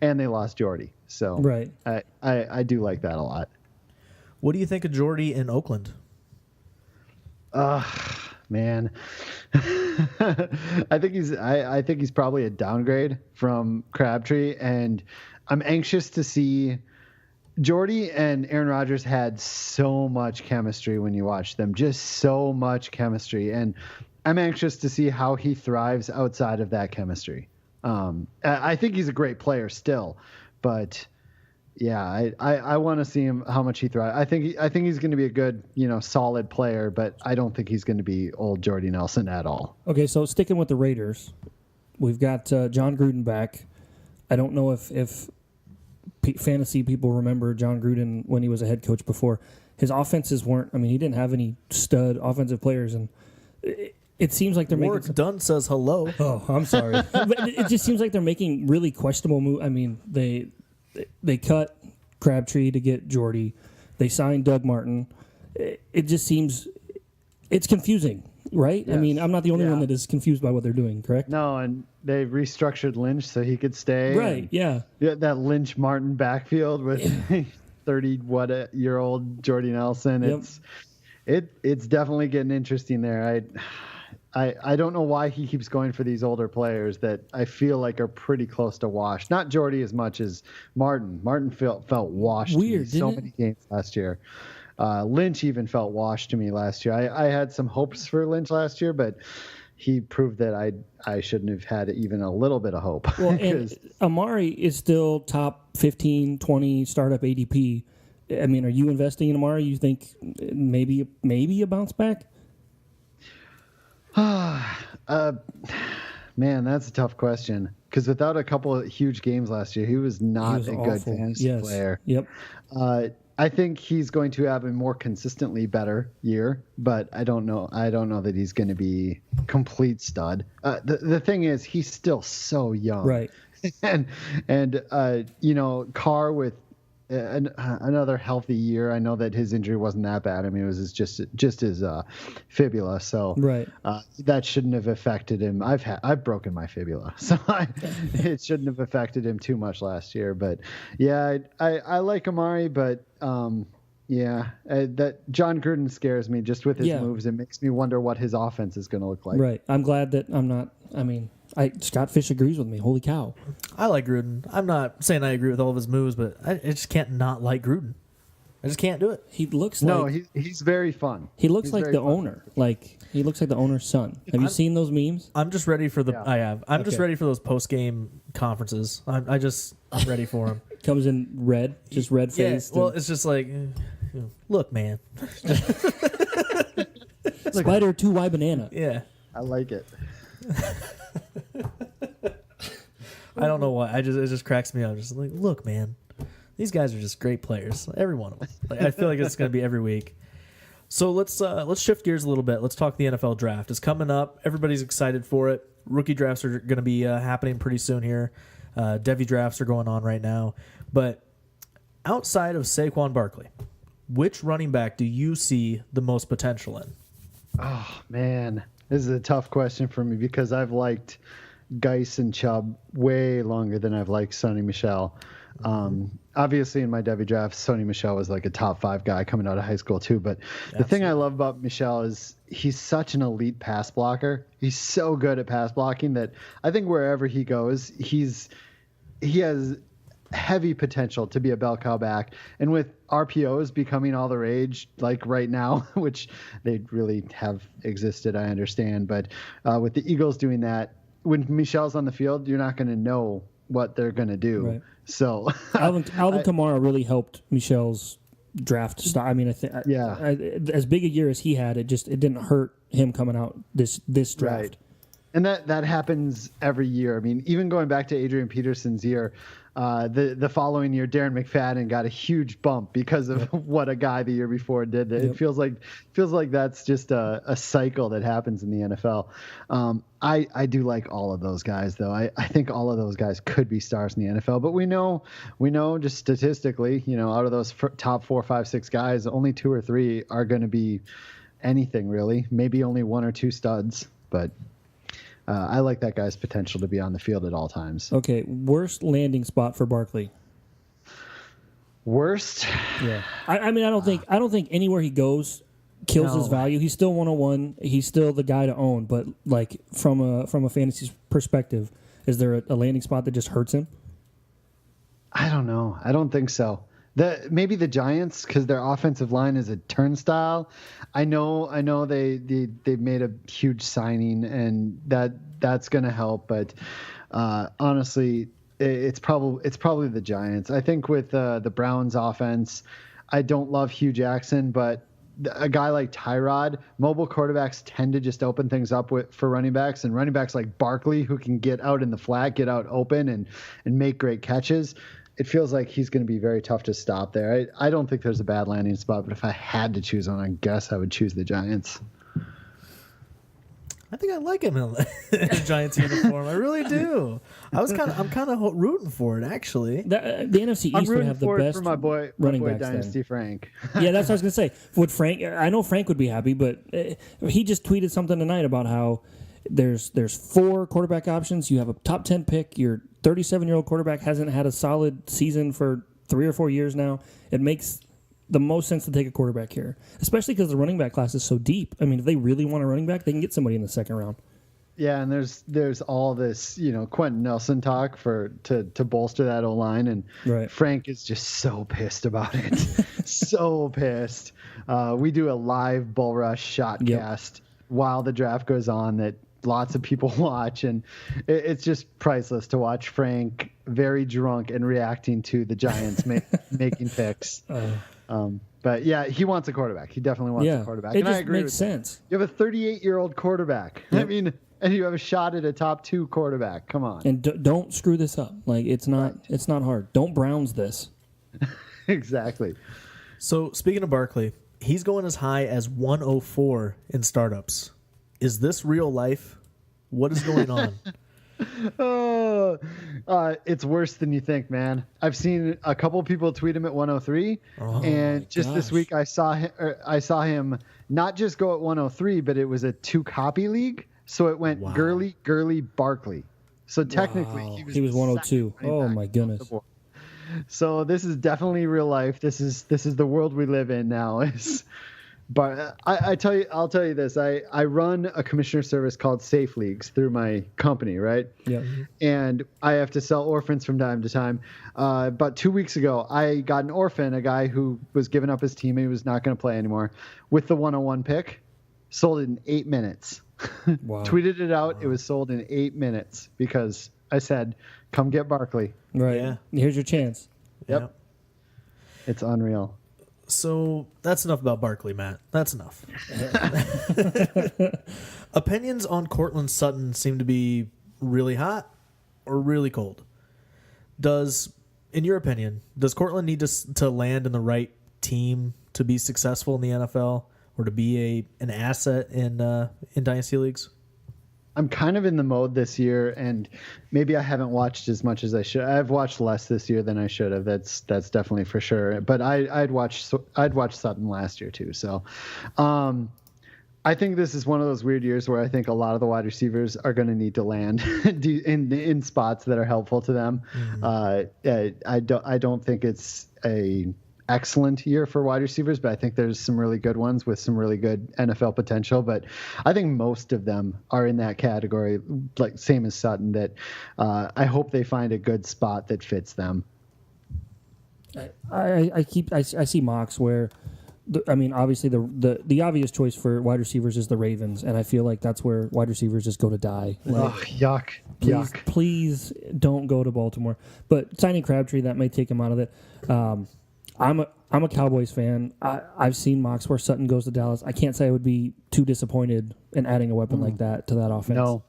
and they lost Jordy. So right. I do like that a lot. What do you think of Jordy in Oakland? Man, I think he's probably a downgrade from Crabtree, and I'm anxious to see. Jordy and Aaron Rodgers had so much chemistry when you watch them, just so much chemistry, and I'm anxious to see how he thrives outside of that chemistry. I think he's a great player still, but yeah, I want to see him how much he thrives. I think he's going to be a good, solid player, but I don't think he's going to be old Jordy Nelson at all. Okay, so sticking with the Raiders, we've got John Gruden back. I don't know if fantasy people remember John Gruden when he was a head coach before. His offenses weren't. I mean, he didn't have any stud offensive players, and it seems like they're Warwick making. Dunn says hello. Oh, I'm sorry, but it just seems like they're making really questionable moves. I mean, They cut Crabtree to get Jordy. They signed Doug Martin. It just seems it's confusing, right? Yes. I mean, I'm not the only one that is confused by what they're doing, correct? No, and they restructured Lynch so he could stay. Right, yeah. That Lynch Martin backfield with 30-year-old Jordy Nelson. Yep. It's definitely getting interesting there. I don't know why he keeps going for these older players that I feel like are pretty close to washed. Not Jordy as much as Martin. Martin felt washed. Weird, so many games last year. Lynch even felt washed to me last year. I had some hopes for Lynch last year, but he proved that I shouldn't have had even a little bit of hope. Well, and Amari is still top 15, 20 startup ADP. I mean, are you investing in Amari? You think maybe a bounce back? Man, that's a tough question. Because without a couple of huge games last year, he was not a good fantasy player. Yep. I think he's going to have a more consistently better year, but I don't know that he's going to be complete stud. The thing is, he's still so young, right? and Carr with another healthy year. I know that his injury wasn't that bad. I mean, it was just his fibula, so right. That shouldn't have affected him. I've broken my fibula, so it shouldn't have affected him too much last year. But yeah, I like Amari, but that John Gruden scares me just with his moves. It makes me wonder what his offense is going to look like. Right. I'm glad that I'm not. I mean, Scott Fish agrees with me. Holy cow! I like Gruden. I'm not saying I agree with all of his moves, but I just can't not like Gruden. I just can't do it. He looks like he's very fun. He looks like the owner. Like he looks like the owner's son. Have you seen those memes? I'm just ready for I have. I'm just ready for those post game conferences. I'm ready for them. Comes in red, just red faced. Well, it's just like, look, man. Spider 2Y banana. Yeah, I like it. I don't know why. It just cracks me up. Just like, look, man, these guys are just great players. Every one of them. Like, I feel like it's going to be every week. So let's shift gears a little bit. Let's talk the NFL draft. It's coming up. Everybody's excited for it. Rookie drafts are going to be happening pretty soon here. Devy drafts are going on right now. But outside of Saquon Barkley, which running back do you see the most potential in? Oh, man. This is a tough question for me because I've liked Geis and Chubb way longer than I've liked Sonny Michel. Obviously, in my Devy draft, Sonny Michel was like a top 5 guy coming out of high school too. But the thing I love about Michel is he's such an elite pass blocker. He's so good at pass blocking that I think wherever he goes, he has heavy potential to be a bell cow back. And with RPOs becoming all the rage, like right now, which they really have existed, I understand. But with the Eagles doing that, when Michel's on the field, you're not going to know what they're going to do. Right. So Alvin Kamara really helped Michel's draft start. I mean, as big a year as he had, it didn't hurt him coming out this draft. Right. And that happens every year. I mean, even going back to Adrian Peterson's year, the following year, Darren McFadden got a huge bump because of what a guy the year before did. It feels like that's just a cycle that happens in the NFL. I do like all of those guys, though. I think all of those guys could be stars in the NFL. But we know just statistically, out of those top 4, 5, 6 guys, only 2 or 3 are going to be anything really. Maybe only 1 or 2 studs, but. I like that guy's potential to be on the field at all times. Okay, worst landing spot for Barkley. Worst? Yeah. I mean, I don't think anywhere he goes kills his value. He's still 101. He's still the guy to own. But like from a fantasy perspective, is there a landing spot that just hurts him? I don't know. I don't think so. Maybe the Giants, because their offensive line is a turnstile. I know they've made a huge signing, and that's going to help. But honestly, it's probably the Giants. I think with the Browns offense, I don't love Hugh Jackson, but a guy like Tyrod, mobile quarterbacks tend to just open things up for running backs, and running backs like Barkley, who can get out in the flat, get out open, and make great catches. It feels like he's going to be very tough to stop there. I don't think there's a bad landing spot, but if I had to choose one, I guess I would choose the Giants. I think I like him in a Giants uniform. I really do. I'm kind of rooting for it, actually. The NFC East would have the best for my boy Dynasty Frank. Yeah, that's what I was going to say. Would Frank? I know Frank would be happy, but he just tweeted something tonight about how there's 4 quarterback options. You have a top 10 pick. Your 37-year-old quarterback hasn't had a solid season for 3 or 4 years now. It makes the most sense to take a quarterback here, especially because the running back class is so deep. I mean, if they really want a running back, they can get somebody in the second round. Yeah, and there's all this, Quentin Nelson talk to bolster that O-line, and right. Frank is just so pissed about it. So pissed. We do a live Bull Rush shotcast while the draft goes on that lots of people watch, and it's just priceless to watch Frank very drunk and reacting to the Giants making picks. But yeah, he wants a quarterback. He definitely wants a quarterback. It and just I agree makes sense. You have a 38-year-old quarterback. Yep. I mean, and you have a shot at a top 2 quarterback. Come on. And don't screw this up. Like it's not hard. Don't Browns this. Exactly. So speaking of Barkley, he's going as high as 104 in startups. Is this real life? What is going on? It's worse than you think, man. I've seen a couple people tweet him at 103, and just this week I saw him not just go at 103, but it was a 2-copy league, so it went Gurley, Barkley. So technically he was 102. Oh my goodness. So this is definitely real life. This is the world we live in now. But I'll tell you this. I run a commissioner service called Safe Leagues through my company, right? Yeah. And I have to sell orphans from time to time. About 2 weeks ago, I got an orphan, a guy who was giving up his team and he was not going to play anymore, with the 101 pick. Sold it in 8 minutes. Wow. Tweeted it out. It was sold in 8 minutes because I said, "Come get Barkley." Right. Yeah. Here's your chance. Yep. Yeah. It's unreal. So that's enough about Barkley, Matt. That's enough. Opinions on Courtland Sutton seem to be really hot or really cold. In your opinion, does Courtland need to land in the right team to be successful in the NFL or to be an asset in dynasty leagues? I'm kind of in the mode this year, and maybe I haven't watched as much as I should. I've watched less this year than I should have. That's definitely for sure. But I'd watched Sutton last year too. So, I think this is one of those weird years where I think a lot of the wide receivers are going to need to land in spots that are helpful to them. Mm-hmm. I don't think it's a excellent year for wide receivers, but I think there's some really good ones with some really good NFL potential. But I think most of them are in that category, like same as Sutton, that I hope they find a good spot that fits them. I see mocks where I mean, obviously the obvious choice for wide receivers is the Ravens, and I feel like that's where wide receivers just go to die. Like, Yuck. Please don't go to Baltimore. But signing Crabtree, that may take him out of it. I'm a Cowboys fan. I've seen mocks where Sutton goes to Dallas. I can't say I would be too disappointed in adding a weapon like that to that offense. No,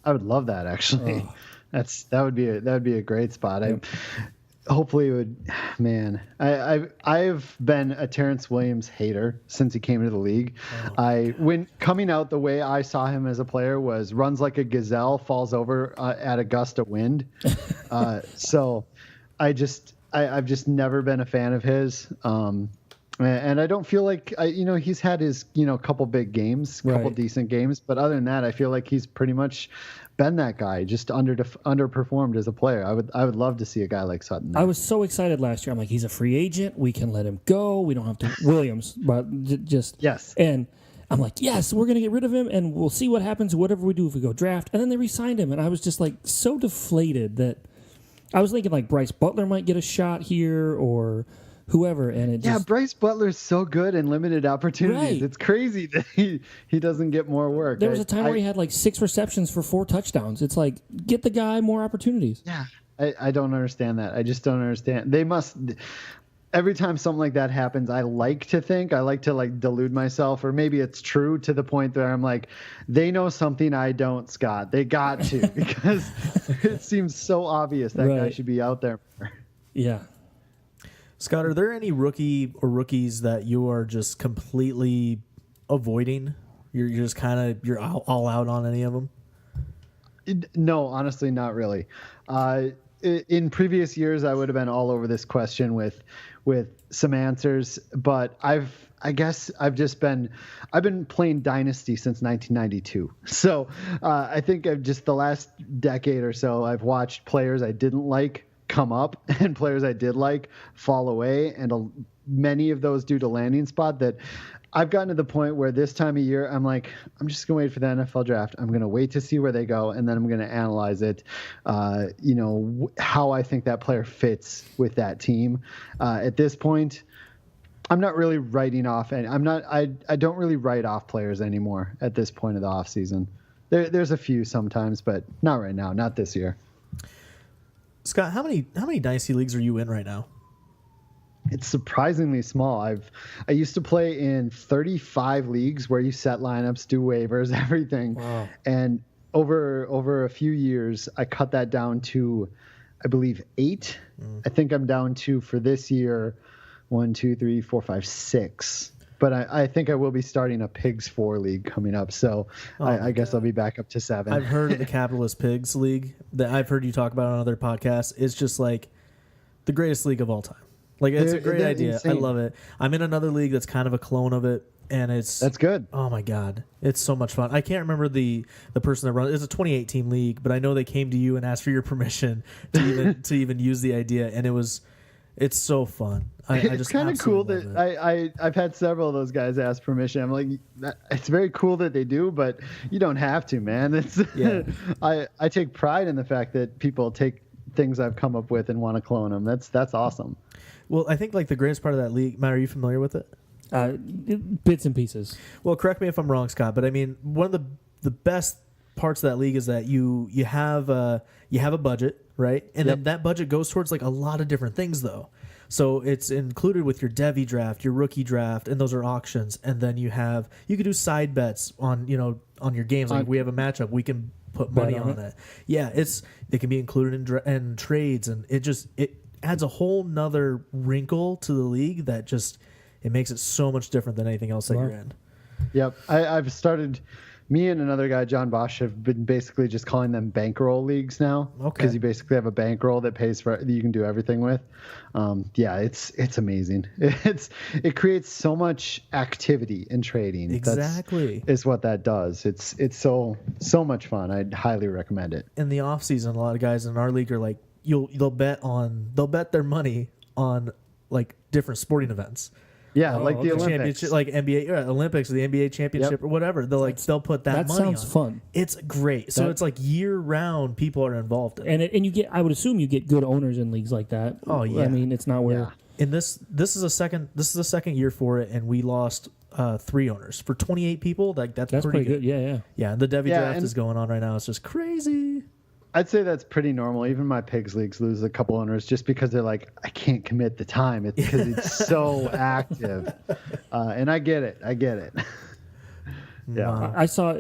I would love that actually. That would be a great spot. Hopefully it would. Man, I've been a Terrence Williams hater since he came into the league. When coming out, the way I saw him as a player was runs like a gazelle, falls over at a gust of wind. So I've just never been a fan of his. And I don't feel like he's had his couple big games, couple decent games, but other than that, I feel like he's pretty much been that guy, just underperformed as a player. I would love to see a guy like Sutton there. I was so excited last year. I'm like, he's a free agent. We can let him go. We don't have to Williams, but just yes. And I'm like, yes, we're gonna get rid of him, and we'll see what happens. Whatever we do, if we go draft, and then they re-signed him, and I was just like so deflated that I was thinking like Bryce Butler might get a shot here or whoever, and it just... Bryce Butler's so good in limited opportunities. Right. It's crazy that he doesn't get more work. There was a time where he had like 6 receptions for 4 touchdowns. It's like, get the guy more opportunities. Yeah, I don't understand that. I just don't understand. They must... Every time something like that happens, I like to delude myself, or maybe it's true to the point where I'm like, they know something I don't, Scott. They got to, because it seems so obvious that guy should be out there. Yeah. Scott, are there any rookie or rookies that you are just completely avoiding? You're just you're all out on any of them? No, honestly, not really. In previous years, I would have been all over this question with some answers, but I've been playing Dynasty since 1992. So I think I've just the last decade or so, I've watched players I didn't like come up and players I did like fall away, and many of those due to landing spot that I've gotten to the point where this time of year I'm like, I'm just gonna wait for the NFL draft. I'm gonna wait to see where they go, and then I'm gonna analyze it, how I think that player fits with that team. At this point, I'm not really writing off, and I don't really write off players anymore at this point of the off season. There's a few sometimes, but not right now, not this year. Scott, how many Dynasty leagues are you in right now? It's surprisingly small. I used to play in 35 leagues where you set lineups, do waivers, everything. Wow. And over a few years, I cut that down to, I believe, 8. I think I'm down to, for this year, 1, 2, 3, 4, 5, 6. But I think I will be starting a Pigs 4 league coming up, so I guess I'll be back up to 7. I've heard of the Capitalist Pigs League that I've heard you talk about on other podcasts. It's just like the greatest league of all time. Like, it's a great idea. Insane. I love it. I'm in another league that's kind of a clone of it, and that's good. Oh my god, it's so much fun. I can't remember the person that runs. It's a 28-team league, but I know they came to you and asked for your permission to even use the idea, and it's so fun. It's kind of cool that I've had several of those guys ask permission. I'm like, it's very cool that they do, but you don't have to, man. I take pride in the fact that people take things I've come up with and want to clone them. That's awesome. Well, I think like the greatest part of that league, Matt, are you familiar with it? Bits and pieces. Well, correct me if I'm wrong, Scott, but I mean, one of the best parts of that league is that you have a budget, right? And then that budget goes towards like a lot of different things, though. So it's included with your Devy draft, your rookie draft, and those are auctions. And then you could do side bets on your games. Like if we have a matchup, we can put money on it. Yeah, they can be included in trades, and it adds a whole nother wrinkle to the league that just it makes it so much different than anything else that you're in. Yep, I've started. Me and another guy, John Bosch, have been basically just calling them bankroll leagues now. Okay. Because you basically have a bankroll that pays for you can do everything with. It's amazing. It creates so much activity in trading. Exactly. Is what that does. It's so much fun. I'd highly recommend it. In the off season, a lot of guys in our league are like they'll bet their money on like different sporting events. Yeah, like the Olympics, championship, like NBA Olympics or the NBA championship or whatever. They'll put that money on. That sounds fun. It's great. So it's like year round people are involved in it. And you get, I would assume you get good owners in leagues like that. Oh yeah. I mean, it's not where And this is the second year for it, and we lost 3 owners for 28 people. That's pretty good. Yeah. Yeah, the Debbie draft is going on right now. It's just crazy. I'd say that's pretty normal. Even my pigs leagues lose a couple owners just because they're like, I can't commit the time. It's because it's so active, and I get it. Yeah, Wow. I saw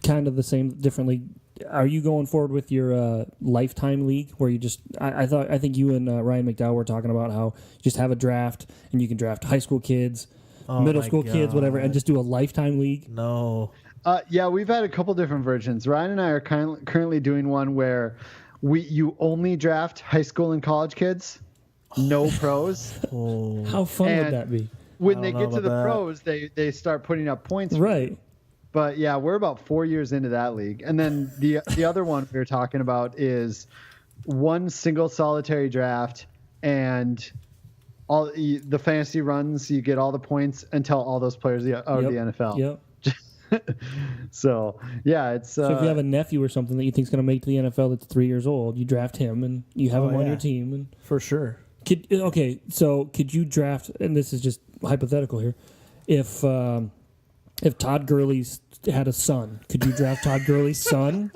kind of the same differently. Are you going forward with your lifetime league where you just? I think you and Ryan McDowell were talking about how you just have a draft and you can draft high school kids, middle school kids, whatever, and just do a lifetime league. No. Yeah, we've had a couple different versions. Ryan and I are currently doing one where you only draft high school and college kids, no pros. How fun would that be? When they get to the pros, they start putting up points. Right. But yeah, we're about 4 years into that league. And then the other one we were talking about is one single solitary draft, and all the fantasy runs, you get all the points until all those players are the NFL. Yep. So yeah, it's so if you have a nephew or something that you think is going to make to the NFL that's 3 years old, you draft him and you have him on your team. And for sure. Could you draft? And this is just hypothetical here. If Todd Gurley's had a son, could you draft Todd Gurley's son?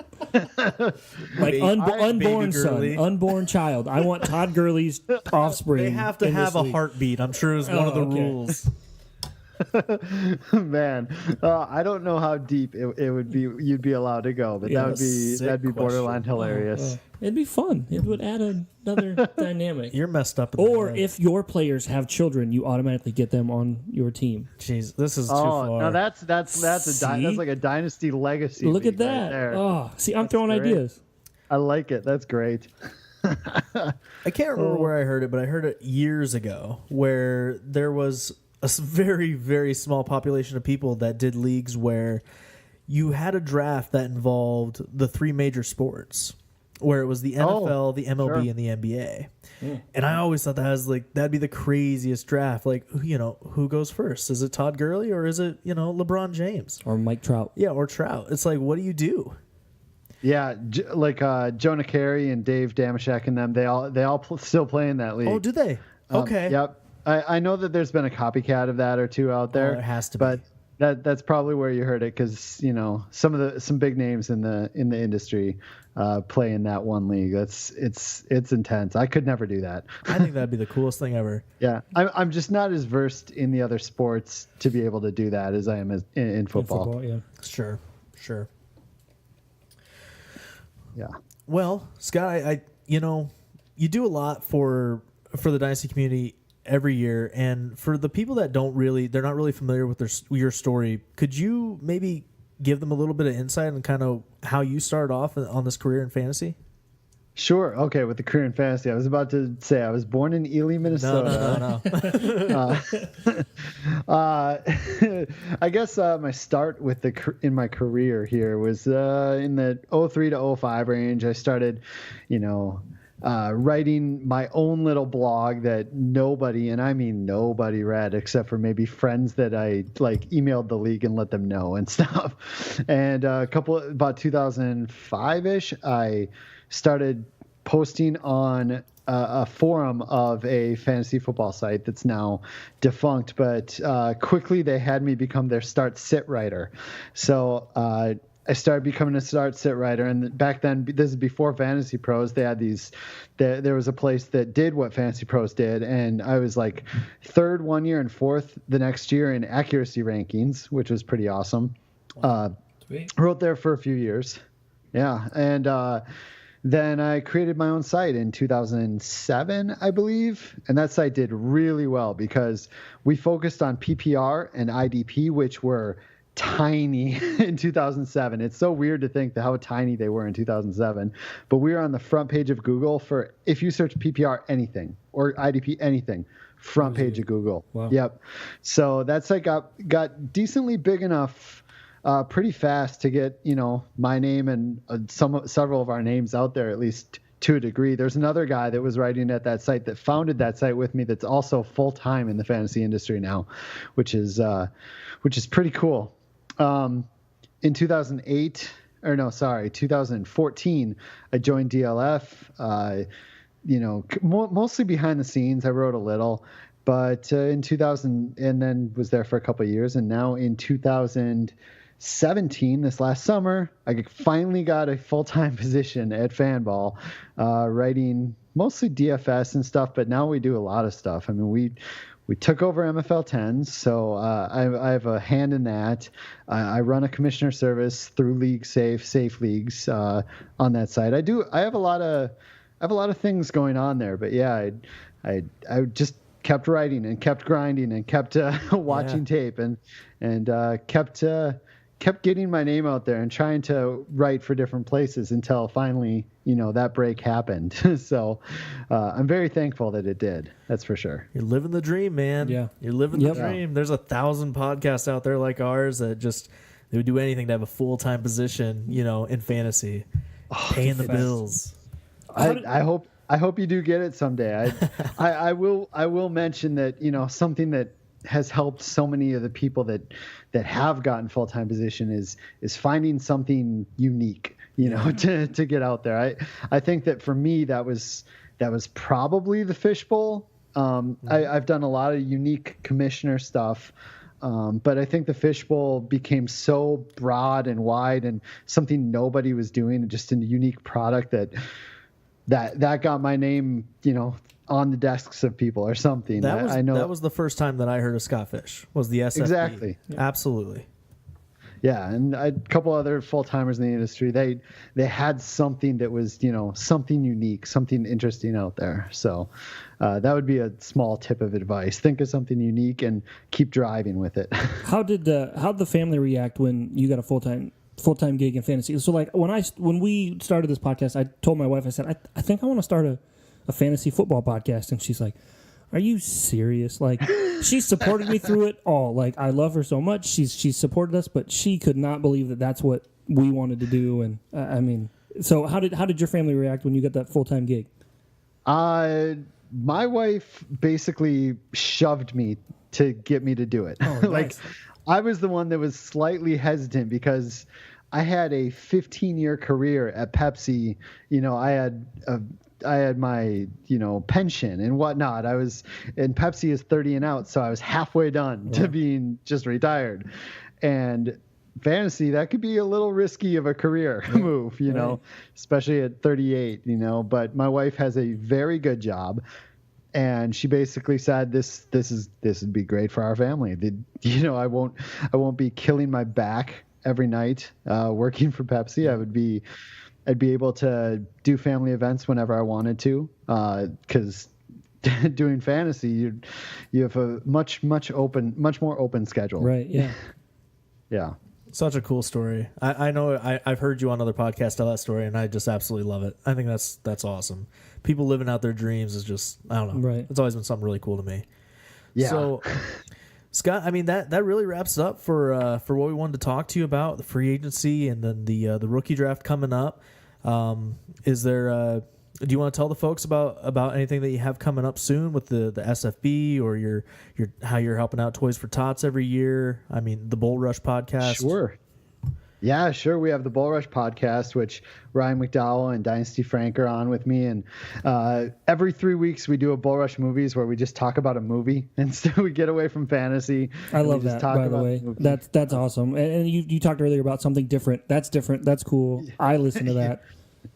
Like unborn son, unborn child. I want Todd Gurley's offspring. They have to have a heartbeat. I'm sure is one of the rules. Man, I don't know how deep it would be. You'd be allowed to go, but that'd be borderline hilarious. It'd be fun. It would add another dynamic. You're messed up. Or if your players have children, you automatically get them on your team. Jeez, this is too far. No, that's like a dynasty legacy. Look at that. Right there. Oh, see, I'm throwing ideas. I like it. That's great. I can't remember where I heard it, but I heard it years ago where there was a very, very small population of people that did leagues where you had a draft that involved the 3 major sports, where it was the NFL, the MLB, and the NBA. Yeah. And I always thought that'd be the craziest draft. Like, who goes first? Is it Todd Gurley or is it, LeBron James? Or Mike Trout. Yeah, or Trout. It's like, what do you do? Yeah, like Jonah Carey and Dave Damashek and them, they all still play in that league. Oh, do they? Okay. Yep. I know that there's been a copycat of that or two out there. There has to be. But that's probably where you heard it because some big names in the industry play in that one league. It's intense. I could never do that. I think that'd be the coolest thing ever. Yeah, I'm just not as versed in the other sports to be able to do that as I am in football. Yeah, sure. Yeah. Well, Scott, you do a lot for the Dynasty community every year, and for the people that they're not really familiar with your story, could you maybe give them a little bit of insight on kind of how you started off on this career in fantasy? Sure. Okay, with the career in fantasy, I was about to say I was born in Ely, Minnesota. No. I guess my start in my career here was in the 03 to 05 range. I started, writing my own little blog that nobody, and I mean nobody, read except for maybe friends that I emailed the league and let them know and stuff. And about 2005-ish, I started posting on a forum of a fantasy football site that's now defunct, but quickly they had me become their start-sit writer. So I started becoming a start-sit writer, and back then, this is before Fantasy Pros, they had there was a place that did what Fantasy Pros did, and I was like 3rd one year and 4th the next year in accuracy rankings, which was pretty awesome. Wrote there for a few years. Yeah, and then I created my own site in 2007, I believe, and that site did really well because we focused on PPR and IDP, which were tiny in 2007. It's so weird to think how tiny they were in 2007, but we were on the front page of Google for, if you search PPR anything or IDP anything, front page of Google. Wow. Yep. So that site got decently big enough pretty fast to get, my name and several of our names out there, at least to a degree. There's another guy that was writing at that site that founded that site with me that's also full-time in the fantasy industry now, which is pretty cool. In 2014, I joined DLF. mostly behind the scenes. I wrote a little, but in 2000, and then was there for a couple of years, and now in 2017, this last summer, I finally got a full-time position at Fanball, writing mostly DFS and stuff, but now we do a lot of stuff. I mean, we took over MFL 10s, so I have a hand in that. I run a commissioner service through League Safe Leagues on that site. I have a lot of things going on there, but yeah, I just kept writing and kept grinding and kept watching tape and kept getting my name out there and trying to write for different places until finally, that break happened. So I'm very thankful that it did. That's for sure. You're living the dream, man. Yeah. You're living the dream. There's 1,000 podcasts out there like ours that they would do anything to have a full-time position, in fantasy, paying the bills. I hope you do get it someday. I will mention that, something that has helped so many of the people that have gotten full-time position is finding something unique, to get out there. I think that for me, that was probably the Fishbowl. I've done a lot of unique commissioner stuff. But I think the Fishbowl became so broad and wide and something nobody was doing, and just a unique product that got my name, on the desks of people or something. I know that was the first time that I heard of Scott Fish, was the SFB. Exactly. Absolutely. Yeah, and a couple other full-timers in the industry, they had something that was, something unique, something interesting out there. So that would be a small tip of advice. Think of something unique and keep driving with it. How'd the family react when you got a full-time gig in fantasy? So like when we started this podcast, I told my wife, I said, I think I want to start a fantasy football podcast, and she's like, are you serious? Like, she supported me through it all. Like, I love her so much. She's supported us, but she could not believe that that's what we wanted to do. And I mean, so how did your family react when you got that full-time gig? My wife basically shoved me to get me to do it. Oh, nice. Like, I was the one that was slightly hesitant because I had a 15-year career at Pepsi. I had my, pension and whatnot. And Pepsi is 30 and out, so I was halfway done to being just retired. And fantasy, that could be a little risky of a career move, especially at 38, But my wife has a very good job, and she basically said this would be great for our family. I won't be killing my back every night working for Pepsi. I'd be able to do family events whenever I wanted to, because doing fantasy, you have a much more open schedule. Right. Yeah. Yeah. Such a cool story. I know I've heard you on other podcasts tell that story, and I just absolutely love it. I think that's awesome. People living out their dreams is just, I don't know. Right. It's always been something really cool to me. Yeah. So, Scott, I mean, that really wraps up for what we wanted to talk to you about, the free agency and then the rookie draft coming up. Is there do you want to tell the folks about anything that you have coming up soon with the SFB or your how you're helping out Toys for Tots every year? I mean, the Bull Rush podcast. Sure. Yeah, sure. We have the Bull Rush podcast, which Ryan McDowell and Dynasty Frank are on with me. And every 3 weeks we do a Bull Rush movies where we just talk about a movie. And so we get away from fantasy. I love that, by the way. That's awesome. And you talked earlier about something different. That's different. That's cool. I listen to that.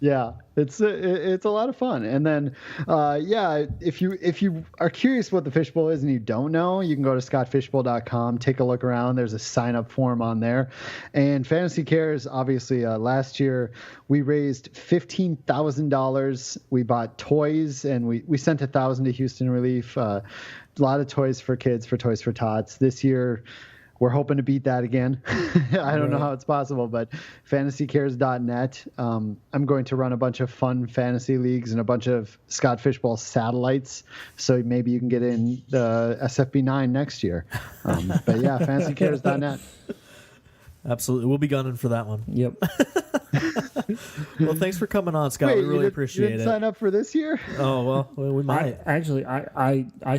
Yeah, it's a lot of fun. And then, if you are curious what the Fishbowl is and you don't know, you can go to scottfishbowl.com, take a look around. There's a sign-up form on there. And Fantasy Cares, obviously, last year we raised $15,000. We bought toys, and we sent 1,000 to Houston Relief. A lot of toys for kids for Toys for Tots. This year, we're hoping to beat that again. I don't know how it's possible, but fantasycares.net. I'm going to run a bunch of fun fantasy leagues and a bunch of Scott Fishbowl satellites. So maybe you can get in the SFB9 next year. But yeah, fantasycares.net. Absolutely. We'll be gunning for that one. Yep. Well, thanks for coming on, Scott. We really appreciate it. You didn't sign up for this year? Oh, well, we might. I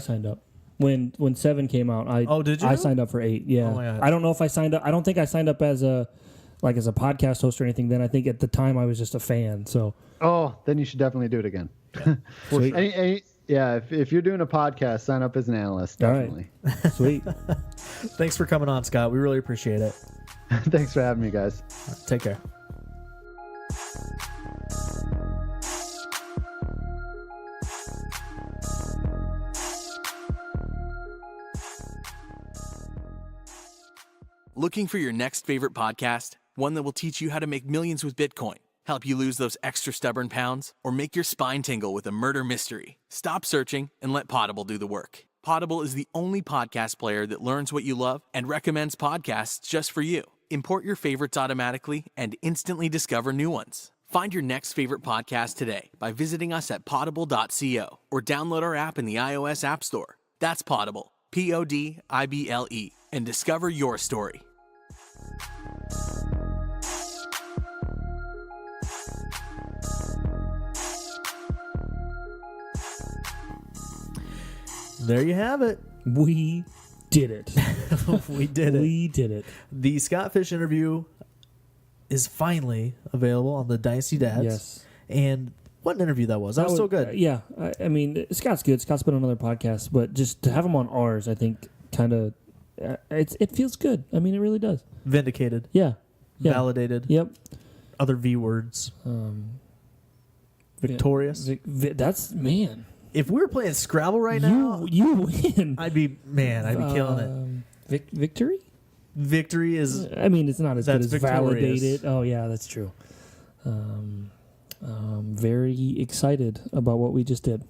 signed up. When 7 came out, did you? I signed up for 8. Yeah, oh my God. I don't know if I signed up. I don't think I signed up as a podcast host or anything. Then I think at the time I was just a fan. So then you should definitely do it again. Sweet. Yeah, if you're doing a podcast, sign up as an analyst. Definitely. All right. Sweet. Thanks for coming on, Scott. We really appreciate it. Thanks for having me, guys. Take care. Looking for your next favorite podcast? One that will teach you how to make millions with Bitcoin, help you lose those extra stubborn pounds, or make your spine tingle with a murder mystery? Stop searching and let Potable do the work. Potable is the only podcast player that learns what you love and recommends podcasts just for you. Import your favorites automatically and instantly discover new ones. Find your next favorite podcast today by visiting us at potable.co or download our app in the iOS App Store. That's Potable, P-O-D-I-B-L-E, and discover your story. There you have it. We did it. We did it. We did it. The Scott Fish interview is finally available on the Dynasty Dads. Yes. And what an interview that was. That was so good. Yeah. I mean, Scott's good. Scott's been on other podcasts, but just to have him on ours, I think kind of, it feels good. I mean, it really does. Vindicated. Yeah. Validated. Yep. Other V words. Victorious. That's, man. If we were playing Scrabble right now, you win. I'd be killing it. Victory? Victory is. I mean, it's not as good as victorious. validated. Oh yeah, that's true. Very excited about what we just did.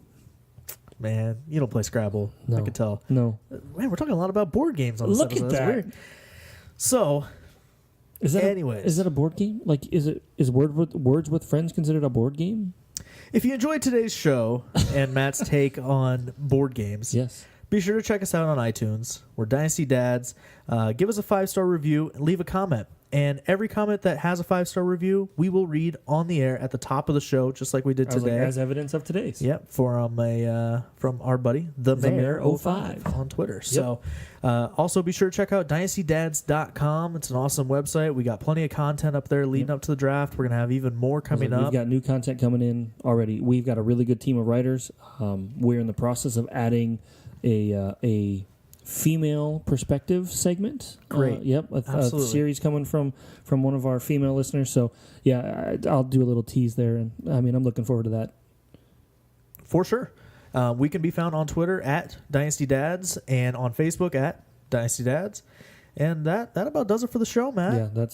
Man, you don't play Scrabble. No. I could tell. No. Man, we're talking a lot about board games on this Look episode. at That's that. weird. So, anyways, is that a board game? Like, is Words with Friends considered a board game? if you enjoyed today's show and Matt's take on board games, Yes. be sure to check us out on iTunes. We're Dynasty Dads. Give us a 5-star review and leave a comment. And every comment that has a 5-star review, we will read on the air at the top of the show, just like we did today. As evidence of today's. Yep, from our buddy, the Mayor 05 on Twitter. Yep. So also be sure to check out dynastydads.com. It's an awesome website. We got plenty of content up there leading up to the draft. We're going to have even more coming up. We've got new content coming in already. We've got a really good team of writers. We're in the process of adding a female perspective segment. Great. Yep. A series coming from one of our female listeners. So, yeah, I'll do a little tease there. And, I mean, I'm looking forward to that. For sure. We can be found on Twitter at Dynasty Dads and on Facebook at Dynasty Dads. And that about does it for the show, Matt. Yeah,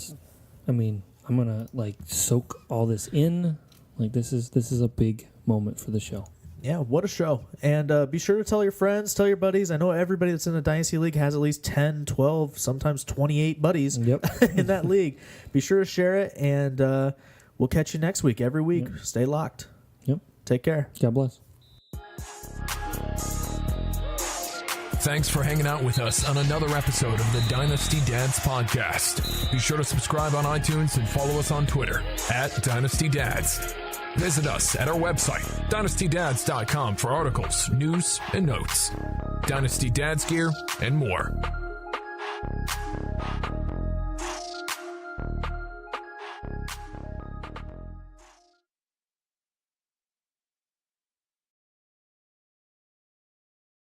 I'm going to, soak all this in. This is a big moment for the show. Yeah, what a show. And be sure to tell your friends, tell your buddies. I know everybody that's in the Dynasty League has at least 10, 12, sometimes 28 buddies in that league. Be sure to share it, and we'll catch you next week. Every week, Stay locked. Yep. Take care. God bless. Thanks for hanging out with us on another episode of the Dynasty Dads podcast. Be sure to subscribe on iTunes and follow us on Twitter at Dynasty Dads. Visit us at our website, dynastydads.com, for articles, news, and notes, Dynasty Dads gear, and more.